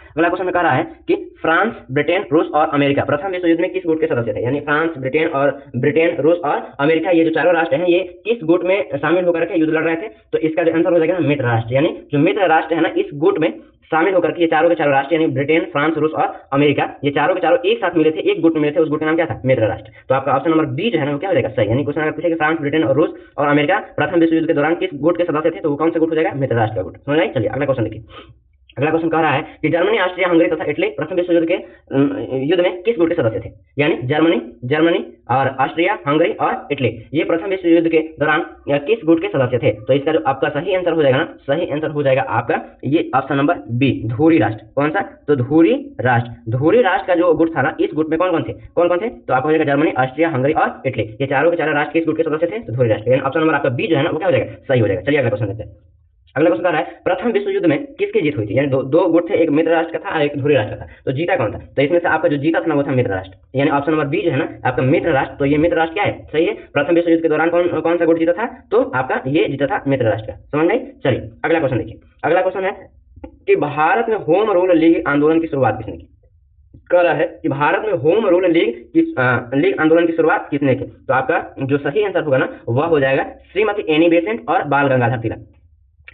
अगला क्वेश्चन में कह रहा है कि फ्रांस, ब्रिटेन, रूस और अमेरिका प्रथम विश्व युद्ध में किस गुट के सदस्य थे? यानी फ्रांस, ब्रिटेन, रूस और अमेरिका, ये जो चारों राष्ट्र हैं, ये किस गुट में शामिल होकर के युद्ध लड़ रहे थे? तो इसका जो आंसर हो जाएगा ना, मित्र राष्ट्र। यानी जो मित्र राष्ट्र है ना, इस गुट में शामिल होकर के ये चारों के चारों राष्ट्र, यानी ब्रिटेन, फ्रांस, रूस और अमेरिका, ये चारों के चारों एक साथ मिले थे, एक गुट में मिले थे। उस गुट का नाम क्या था? मित्र राष्ट्र। तो आपका ऑप्शन नंबर बी जो है ना, वो क्या हो जाएगा? सही। यानी क्वेश्चन अगर पूछे कि फ्रांस, ब्रिटेन और रूस और अमेरिका प्रथम विश्व युद्ध के दौरान किस गुट के सदस्य थे, तो वो कौन सा गुट हो जाएगा? मित्र राष्ट्र का गुट। समझ आई? चलिए अगला क्वेश्चन देखिए। अगला क्वेश्चन कह रहा है कि जर्मनी, ऑस्ट्रिया, हंगरी तथा इटली प्रथम विश्व युद्ध के युद्ध में किस गुट के सदस्य थे? यानी जर्मनी और ऑस्ट्रिया, हंगरी और इटली, ये प्रथम विश्व युद्ध के दौरान किस गुट के सदस्य थे? तो इसका जो आपका सही आंसर हो जाएगा ना, सही आंसर हो जाएगा आपका ये ऑप्शन नंबर बी, धुरी राष्ट्र। कौन सा? तो धुरी राष्ट्र का जो गुट था ना, इस गुट में कौन कौन थे? तो आपको हो जाएगा जर्मनी, ऑस्ट्रिया, हंगरी और इटली, ये चारों के चारों राष्ट्र किस गुट के सदस्य थे? तो धुरी राष्ट्र। यानी ऑप्शन नंबर आपका बी जो है ना, वो क्या हो जाएगा? सही हो जाएगा। चलिए अगला क्वेश्चन देखते हैं। अगला क्वेश्चन कह रहा है प्रथम विश्व युद्ध में किसकी जीत हुई थी? यानी दो गुट थे, एक मित्र राष्ट्र का था और एक धुरी राष्ट्र का था। तो जीता कौन था? तो इसमें से आपका जो जीता था ना, वो था मित्र राष्ट्र। यानी ऑप्शन नंबर बी जो है ना आपका मित्र राष्ट्र। तो ये मित्र राष्ट्र क्या है? सही है। प्रथम विश्व युद्ध के दौरान कौन सा गुट जीता था? तो आपका ये जीता था मित्र राष्ट्र का। समझ गए? चलिए अगला क्वेश्चन देखिए। अगला क्वेश्चन है कि भारत में होम रूल लीग आंदोलन की शुरुआत किसने की? कह रहा है कि भारत में होम रूल लीग आंदोलन की शुरुआत किसने की? तो आपका जो सही आंसर होगा ना, वह हो जाएगा श्रीमती एनी बेसेंट और बाल गंगाधर तिलक।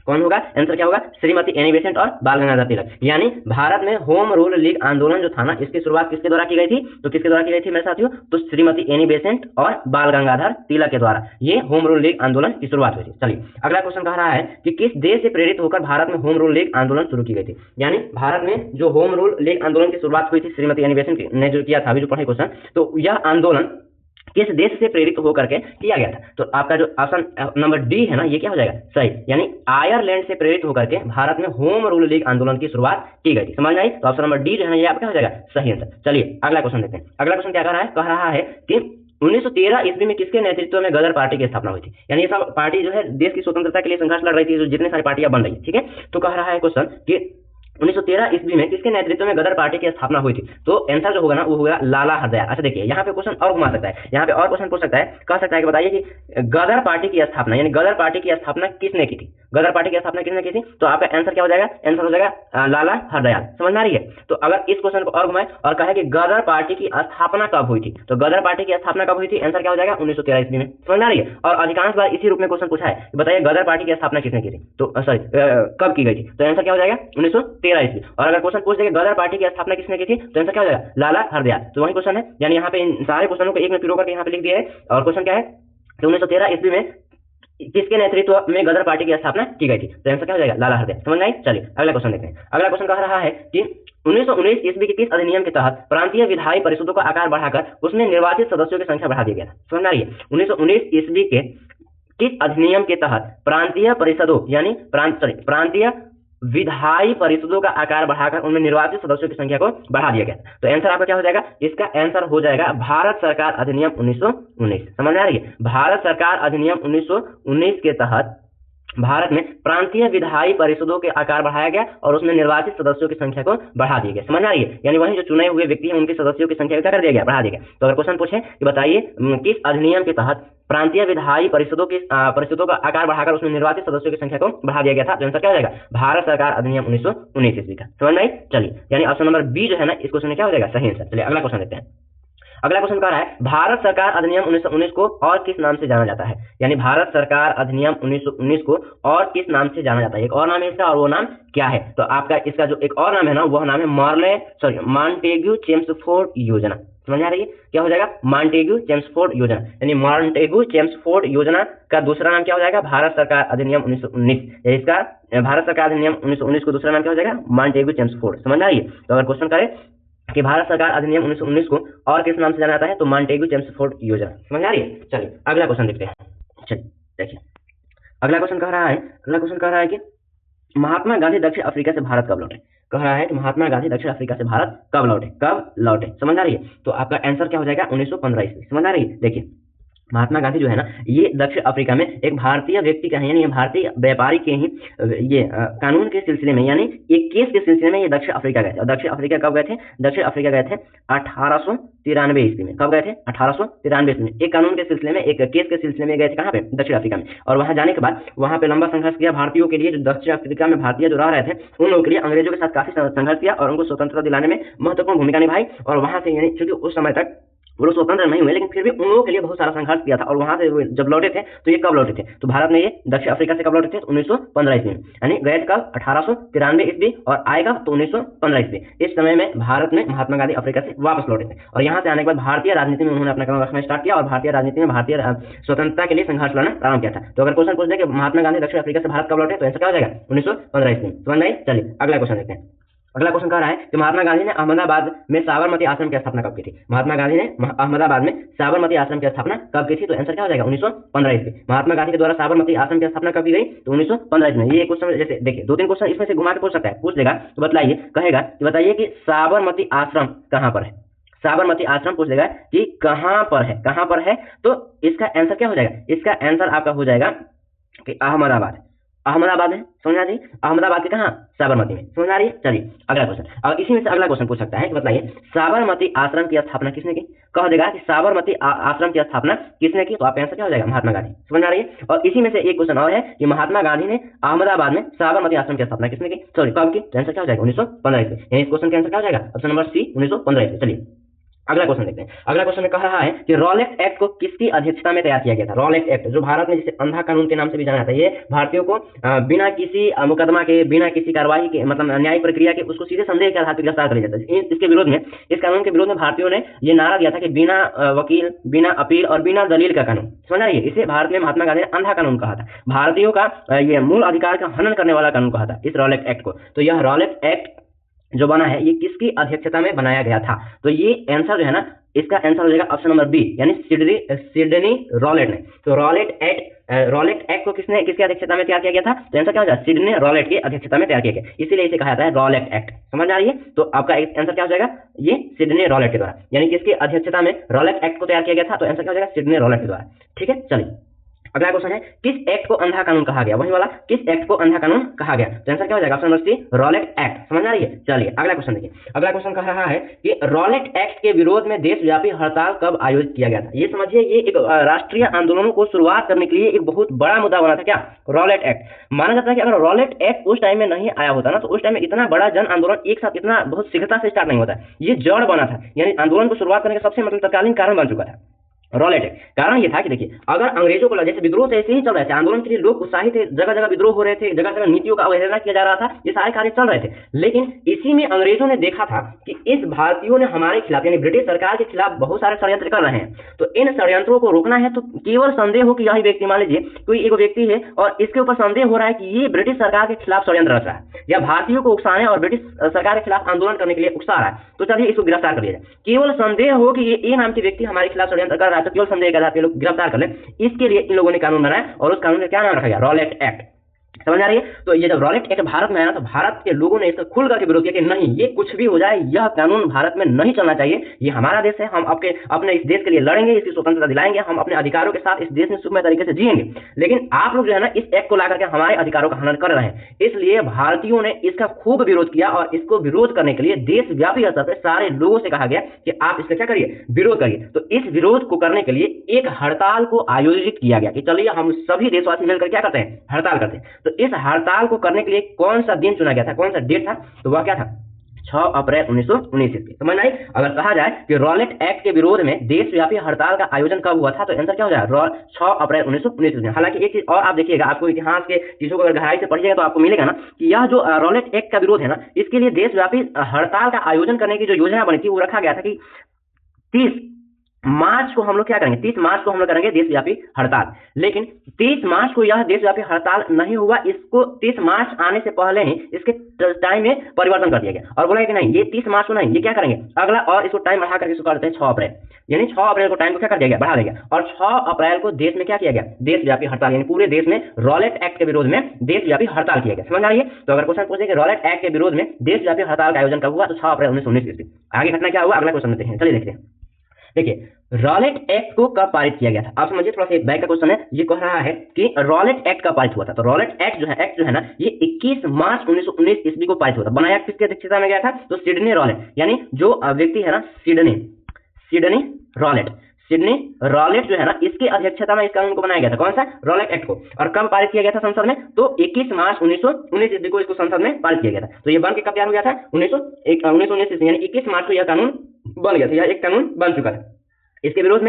कौन होगा? आंसर क्या होगा? श्रीमती एनी बेसेंट और बाल गंगाधर तिलक। यानी भारत में होम रूल लीग आंदोलन जो था ना, इसकी शुरुआत किसके द्वारा की गई थी? तो किसके द्वारा की गई थी मेरे साथियों? तो श्रीमती एनी बेसेंट और बाल गंगाधर तिलक के द्वारा ये होम रूल लीग आंदोलन की शुरुआत हुई थी। चलिए अगला क्वेश्चन कह रहा है कि किस देश से प्रेरित होकर भारत में होम रूल लीग आंदोलन शुरू की गई थी? यानी भारत में जो होम रूल लीग आंदोलन की शुरुआत हुई थी श्रीमती एनी बेसेंट ने जो किया था, अभी जो पढ़े क्वेश्चन, तो यह आंदोलन किस देश से प्रेरित होकर के किया गया था? तो आपका जो ऑप्शन नंबर डी है ना, ये क्या हो जाएगा? सही। यानी आयरलैंड से प्रेरित होकर के भारत में होम रूल लीग आंदोलन की शुरुआत की गई थी। समझ में आई? तो ऑप्शन नंबर डी जो है ना, ये आपका हो जाएगा सही आंसर। चलिए अगला क्वेश्चन देखते हैं। अगला क्वेश्चन क्या कह रहा है कि 1913 ईस्वी में किसके नेतृत्व में गदर पार्टी की स्थापना हुई थी? यानी ये सब पार्टी जो है देश की स्वतंत्रता के लिए संघर्ष लड़ रही थी, जो जितने सारी पार्टियां बन रही है, ठीक है। तो कह रहा है क्वेश्चन कि 1913 ईस्वी में किसके नेतृत्व में गदर पार्टी की स्थापना हुई थी? तो आंसर जो होगा ना वो होगा लाला हरदयाल। अच्छा देखिए यहाँ पे क्वेश्चन और घुमा सकता है, यहाँ पे और क्वेश्चन पूछ सकता है, कह सकता है कि बताइए कि गदर पार्टी की स्थापना यानी गदर पार्टी की स्थापना किसने की थी? गदर पार्टी की स्थापना किसने की थी? तो आपका आंसर क्या हो जाएगा? आंसर हो जाएगा लाला हरदयाल। समझ में आ रही है? तो अगर इस क्वेश्चन को और घुमाए और कहे कि गदर पार्टी की स्थापना कब हुई थी, तो गदर पार्टी की स्थापना कब हुई थी? आंसर क्या हो जाएगा? 1913 ईस्वी में। समझ में आ रही है? और अधिकांश बार इसी रूप में क्वेश्चन पूछा है, बताइए गदर पार्टी की स्थापना किसने की थी? तो सॉरी कब की गई थी? तो आंसर क्या हो जाएगा? 1913 ईस्वी। और अगर क्वेश्चन पूछ दे गदर पार्टी की स्थापना किसने की थी, तो आंसर क्या हो जाएगा? लाला हरदयाल। तो वही क्वेश्चन है, यानी यहाँ पे इन सारे क्वेश्चनों को एक में पिरो करके यहाँ पे लिख दिया है। और क्वेश्चन क्या है कि 1913 ईस्वी में किसके नेतृत्व में गदर पार्टी की स्थापना की गई थी? तो आंसर क्या हो जाएगा? लाला हरदयाल। समझ में आई? चलिए अगला क्वेश्चन देखते हैं। अगला क्वेश्चन कह रहा है कि 1919 ईस्वी के किस अधिनियम के तहत प्रांतीय विधायी परिषदों का आकार बढ़ाकर उसमें निर्वाचित सदस्यों की संख्या बढ़ा दी गया था? समझ में आ रही है? 1919 ईस्वी के किस अधिनियम के तहत प्रांतीय परिषदों यानी प्रांतीय विधायी परिषदों का आकार बढ़ाकर उनमें निर्वाचित सदस्यों की संख्या को बढ़ा दिया गया? तो आंसर आपका क्या हो जाएगा? इसका आंसर हो जाएगा भारत सरकार अधिनियम 1919। समझ में आ रही है? भारत सरकार अधिनियम 1919 के तहत भारत में प्रांतीय विधायी परिषदों के आकार बढ़ाया गया और उसमें निर्वाचित सदस्यों की संख्या को बढ़ा दिया गया। समझ आ रही है? यानी वही जो चुने हुए व्यक्ति हैं उनके सदस्यों की संख्या को क्या कर दिया गया? बढ़ा दिया गया। तो अगर क्वेश्चन पूछे कि बताइए किस अधिनियम के तहत प्रांतीय विधायी परिषदों का आकार बढ़ाकर उसमें निर्वाचित सदस्यों की संख्या को बढ़ा दिया गया था, तो आंसर क्या हो जाएगा? भारत सरकार अधिनियम 1919 ईस्वी का। समझ में आई? चलिए यानी ऑप्शन नंबर बी जो है ना इस क्वेश्चन में क्या हो जाएगा? सही आंसर। चलिए अगला क्वेश्चन देखते हैं। अगला क्वेश्चन कह रहा है भारत सरकार अधिनियम 1919 को और किस नाम से जाना जाता है? यानी भारत सरकार अधिनियम 1919 को और किस नाम से जाना जाता है? एक और नाम है इसका और वो नाम क्या है? तो आपका इसका जो एक और नाम है ना वह नाम है मॉन्टेग्यू चेम्सफोर्ड योजना। समझ आ रही है? क्या हो जाएगा? मॉन्टेग्यू चेम्सफोर्ड योजना। यानी मॉन्टेग्यू चेम्सफोर्ड योजना का दूसरा नाम क्या हो जाएगा? भारत सरकार अधिनियम 1919। इसका भारत सरकार अधिनियम 1919 को दूसरा नाम क्या हो जाएगा? Montagu Chelmsford. समझ आ रही है? तो अगर क्वेश्चन करें कि भारत सरकार अधिनियम 1919 को और किस नाम से जाना जाता है, तो मॉन्टेग्यू चेम्सफोर्ड योजना। समझ आ रही है? चलिए अगला क्वेश्चन देखते हैं। चलिए देखिए अगला क्वेश्चन कह रहा है कि महात्मा गांधी दक्षिण अफ्रीका से भारत कब लौटे? कह रहा है कि महात्मा गांधी दक्षिण अफ्रीका से भारत कब लौटे? समझ आ रही है? तो आपका आंसर क्या हो जाएगा? 1915 ईस्वी। समझ आ रही है? देखिए महात्मा गांधी जो है ना ये दक्षिण अफ्रीका में एक भारतीय व्यक्ति का है, यानी भारतीय व्यापारी के ही ये कानून के सिलसिले में यानी एक केस के सिलसिले में ये दक्षिण अफ्रीका गए थे। और दक्षिण अफ्रीका कब गए थे? दक्षिण अफ्रीका गए थे 1893 ईस्वी में। कब गए थे? 1893 ईस्वी में। एक कानून के सिलसिले में, एक केस के सिलसिले में गए थे। कहाँ पे? दक्षिण अफ्रीका में। और वहां जाने के बाद वहां पे लंबा संघर्ष किया भारतीयों के लिए, जो दक्षिण अफ्रीका में भारतीय जो रह रहे थे उन लोगों के लिए अंग्रेजों के साथ काफी संघर्ष किया और उनको स्वतंत्रता दिलाने में महत्वपूर्ण भूमिका निभाई। और वहां से यानी चूंकि उस समय तक वो लोग स्वतंत्र नहीं हुए लेकिन फिर भी उन लोगों के लिए बहुत सारा संघर्ष किया था। और वहां से जब लौटे थे तो ये कब लौटे थे? तो भारत में ये दक्षिण अफ्रीका से कब लौटे थे? 1915 ईस्वी में। यानी गए कब? 1893 ईस्वी और आए कब? तो 1915 ईस्वी। इस समय में भारत में महात्मा गांधी अफ्रीका से वापस लौटे थे और यहाँ से आने के बाद भारतीय राजनीति में उन्होंने अपना कदम रखना स्टार्ट किया और भारतीय राजनीति में भारतीय स्वतंत्रता के लिए संघर्ष लड़ना प्रारंभ किया था। तो अगर क्वेश्चन पूछ दे कि महात्मा गांधी दक्षिण अफ्रीका से भारत कब लौटे, तो आंसर क्या हो जाएगा? 1915 ईस्वी। समझ आई? चलिए अगला क्वेश्चन देखते हैं। अगला क्वेश्चन कह रहा है कि महात्मा गांधी ने अहमदाबाद में साबरमती आश्रम की स्थापना कब की थी? महात्मा गांधी ने अहमदाबाद में साबरमती आश्रम की स्थापना कब की थी? तो आंसर क्या हो जाएगा? 1915 ईस्वी। महात्मा गांधी के द्वारा साबरमती आश्रम की स्थापना कब की गई? तो 1915 ईस्वी में। ये क्वेश्चन जैसे देखिए 2-3 क्वेश्चन इसमें से घुमा के पूछ सकता है, पूछ देगा तो बतलाइए, कहेगा कि बताइए कि साबरमती आश्रम कहाँ पर है? साबरमती आश्रम पूछ देगा कि कहाँ पर है, कहाँ पर है? तो इसका आंसर क्या हो जाएगा? इसका आंसर आपका हो जाएगा कि अहमदाबाद में। समझ आ रही? अहमदाबाद के कहाँ? साबरमती में। समझ आ रही है? चलिए अगला क्वेश्चन। और इसी में से अगला क्वेश्चन पूछ सकता है कि बताइए साबरमती आश्रम की स्थापना किसने की? कह देगा कि साबरमती आश्रम की स्थापना किसने की? तो आपका आंसर क्या हो जाएगा? महात्मा गांधी। समझ आ रही है? और इसी में से एक क्वेश्चन और है कि महात्मा गांधी ने अहमदाबाद में साबरमती आश्रम की स्थापना किसने की? सॉरी कब की? आंसर क्या हो जाएगा? 1915 ईस्वी। यानी इस क्वेश्चन का आंसर क्या हो जाएगा? ऑप्शन नंबर सी 1915 ईस्वी। चलिए अगला क्वेश्चन देखते हैं। अगला क्वेश्चन में कह रहा है कि रॉलेट एक्ट को किसकी अध्यक्षता में तैयार किया गया था? रॉलेट एक्ट जो भारत में जिसे अंधा कानून के नाम से भी जाना जाता है, ये भारतीयों को बिना किसी मुकदमा के, बिना किसी कार्रवाई के, मतलब न्यायिक प्रक्रिया के, उसको सीधे संदेह के आधार पर गिरफ्तार कर लिया जाता है। इसके विरोध में, इस कानून के विरोध में भारतीयों ने ये नारा दिया था कि बिना वकील, बिना अपील और बिना दलील का कानून। समझ रही है? इसे भारत में महात्मा गांधी ने अंधा कानून कहा था, भारतीयों का ये मूल अधिकार का हनन करने वाला कानून कहा था इस रॉलेट एक्ट को। तो यह रॉलेट एक्ट जो बना है ये किसकी अध्यक्षता में बनाया गया था? तो ये आंसर जो है ना इसका आंसर हो जाएगा ऑप्शन नंबर बी, यानी सिडनी रॉलेट ने। तो रॉलेट एक्ट को किसकी अध्यक्षता में तैयार किया गया था? तो आंसर क्या हो जाएगा? सिडनी रॉलेट की अध्यक्षता में तैयार किया गया, इसीलिए इसे कहा जाता है रॉलेट एक्ट। समझ आ रही है? तो आपका आंसर क्या हो जाएगा? ये सिडनी रॉलेट के द्वारा, यानी किसकी अध्यक्षता में रॉलेट एक्ट को तैयार किया गया था? तो आंसर क्या हो जाएगा? सिडनी रॉलेट के द्वारा। ठीक है, चलिए अगला क्वेश्चन है किस एक्ट को अंधा कानून कहा गया, वही वाला किस एक्ट को अंधा कानून कहा गया। तो आंसर क्या हो जाएगा option number C Rowlatt Act. समझ आ रही है। चलिए अगला क्वेश्चन देखिए। अगला क्वेश्चन कह रहा है कि रॉलेट एक्ट के विरोध में देशव्यापी हड़ताल कब आयोजित किया गया था। ये समझिए ये एक राष्ट्रीय आंदोलनों को शुरुआत करने के लिए एक बहुत बड़ा मुद्दा बना था। क्या रॉलेट एक्ट। माना जाता है कि अगर रॉलेट एक्ट उस टाइम में नहीं आया होता ना तो उस टाइम में इतना बड़ा जन आंदोलन एक साथ इतना बहुत शीघ्रता से स्टार्ट नहीं होता। ये जड़ बना था, यानी आंदोलन को शुरुआत करने का सबसे मतलब तत्कालीन कारण बन चुका था रॉलेट एक्ट। कारण ये था कि देखिए अगर अंग्रेजों को जैसे विद्रोह तो ऐसे ही चल रहे थे, आंदोलन के लिए लोग उत्साहित थे, जगह जगह विद्रोह हो रहे थे, जगह जगह नीतियों का अवहेलना किया जा रहा था, ये सारे कार्य चल रहे थे। लेकिन इसी में अंग्रेजों ने देखा था कि इस भारतीयों ने हमारे खिलाफ यानी ब्रिटिश सरकार के खिलाफ बहुत सारे षड्यंत्र कर रहे हैं, तो इन षड्यंत्रों को रोकना है। तो केवल संदेह हो कि यही व्यक्ति, मान लीजिए कोई एक व्यक्ति है और इसके ऊपर संदेह हो रहा है कि ये ब्रिटिश सरकार के खिलाफ षड्यंत्र रच रहा है या भारतीयों को उकसाने और ब्रिटिश सरकार के खिलाफ आंदोलन करने के लिए उकसा रहा है, तो चलिए इसको गिरफ्तार कर लिया जाए। केवल संदेह हो कि ये नाम की व्यक्ति हमारे खिलाफ षड्यंत्र कर रहा है, तो केवल संदेह का लोग गिरफ्तार कर ले। इसके लिए इन लोगों ने कानून बनाया और उस कानून का क्या नाम रखा गया रॉलेट एक्ट। समझ आ रही है। तो ये जब रॉलेट एक्ट भारत में आया ना तो भारत के लोगों ने इसका खुल करके विरोध किया कि नहीं, ये कुछ भी हो जाए यह कानून भारत में नहीं चलना चाहिए, ये हमारा देश है, हम अपने इस देश के लिए लड़ेंगे, इसकी स्वतंत्रता दिलाएंगे, हम अपने अधिकारों के साथ इस देश में सुखमय तरीके से जिएंगे। लेकिन आप लोग जो है ना इस एक्ट को ला करके हमारे अधिकारों का हनन कर रहे हैं। इसलिए भारतीयों ने इसका खूब विरोध किया और इसको विरोध करने के लिए देशव्यापी स्तर पर सारे लोगों से कहा गया कि आप इसका क्या करिए, विरोध करिए। तो इस विरोध को करने के लिए एक हड़ताल को आयोजित किया गया कि चलिए हम सभी देशवासी मिलकर क्या करते हैं, हड़ताल करते हैं। तो इस हड़ताल को करने के लिए कौन सा दिन चुना गया था, कौन सा डेट था, तो वह क्या था 6 अप्रैल 1919 ईस्वी। समझ में आई। अगर कहा जाए कि रॉलेट एक्ट के विरोध में देशव्यापी हड़ताल का आयोजन कब हुआ था तो आंसर क्या हो जाएगा 6 अप्रैल 1919 ईस्वी। हालांकि एक चीज और आप देखिएगा, आपको इतिहास के चीजों को अगर गहराई से पढ़िएगा तो आपको मिलेगा ना कि यह जो रॉलेट एक्ट का विरोध है ना, इसके लिए देशव्यापी हड़ताल का आयोजन करने की जो योजना बनी थी वो रखा गया था कि 30 मार्च को हम लोग क्या करेंगे, 30 मार्च को हम लोग करेंगे देशव्यापी हड़ताल। लेकिन 30 मार्च को यह देशव्यापी हड़ताल नहीं हुआ, इसको 30 मार्च आने से पहले ही इसके टाइम में परिवर्तन कर दिया गया और बोला कि नहीं ये 30 मार्च को नहीं, ये क्या करेंगे अगला और इसको टाइम बढ़ा करके इसको कर देते हैं 6 अप्रैल, यानी 6 अप्रैल को टाइम को क्या कर दिया गया, बढ़ा दिया गया। और 6 अप्रैल को देश में क्या किया गया, देशव्यापी हड़ताल, यानी पूरे देश में रॉलेट एक्ट के विरोध में देशव्यापी हड़ताल किया गया। समझ आ रही है। तो अगर क्वेश्चन पूछे कि रॉलेट एक्ट के विरोध में देशव्यापी हड़ताल का आयोजन कब हुआ तो 6 अप्रैल 1919 ईस्वी। आगे घटना क्या हुआ अगला क्वेश्चन में देखते हैं। चलिए देखते हैं। देखिए रॉलेट एक्ट को कब पारित किया गया था, आप समझिए थोड़ा सा बैक का क्वेश्चन है। ये कह रहा है कि रॉलेट एक्ट कब पारित हुआ था। तो रॉलेट एक्ट जो है ना ये 21 मार्च 1919 ईस्वी को पारित हुआ था। बनाया किसकी अध्यक्षता में गया था तो सिडनी रॉलेट, यानी जो व्यक्ति है ना सिडनी रॉलेट जो है ना इसकी अध्यक्षता में इस कानून को बनाया गया था। कौन सा, रॉलेट एक्ट को। और कब पारित किया गया था संसद में तो 21 मार्च 1919 ईस्वी को इसको संसद में पारित किया गया था। तो ये बन के कब तैयार हो गया था 1919 ईस्वी, यानी 21 मार्च को यह कानून बन गया था, यह एक कानून बन चुका था। इसके विरोध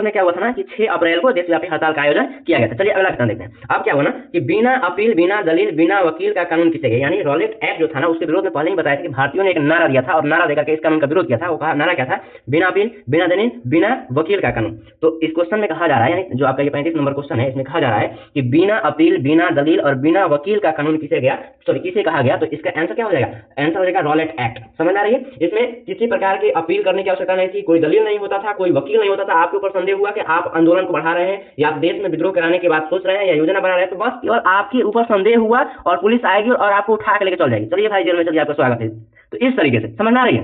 में क्या हुआ था ना कि 6 अप्रैल को देशव्यापी हड़ताल का आयोजन किया गया था। चलिए अगला घटना देखते हैं। अब क्या हुआ ना कि बिना अपील, बिना दलील, बिना वकील का कानून किसे गया, यानी रॉलेट एक्ट जो था ना उसके विरोध में पहले ही बताया था कि भारतीयों ने एक नारा दिया था और नारा देकर के इस कानून का विरोध किया था। वो कहा नारा क्या था, बिना अपील, बिना दलील, बिना वकील का कानून। तो इस क्वेश्चन में कहा जा रहा है, यानी जो आपका ये 35 नंबर क्वेश्चन है इसमें कहा जा रहा है कि बिना अपील, बिना दलील और बिना वकील का कानून किसे कहा गया। तो इसका आंसर क्या हो जाएगा, आंसर हो जाएगा रॉलेट एक्ट। समझ आ रही है। इसमें किसी प्रकार की अपील करने की आवश्यकता नहीं थी, कोई दलील नहीं होता था, कोई वकील नहीं होता था। आपके ऊपर संदेह हुआ कि आप आंदोलन को बढ़ा रहे हैं या आप देश में विद्रोह कराने की बात सोच रहे हैं या योजना बना रहे हैं, तो बस केवल आपके ऊपर संदेह हुआ और पुलिस आएगी और आपको उठा के लेकर चल जाएगी, चलिए भाई जेल में चलिए, आपका स्वागत है। तो इस तरीके से समझ आ रही है।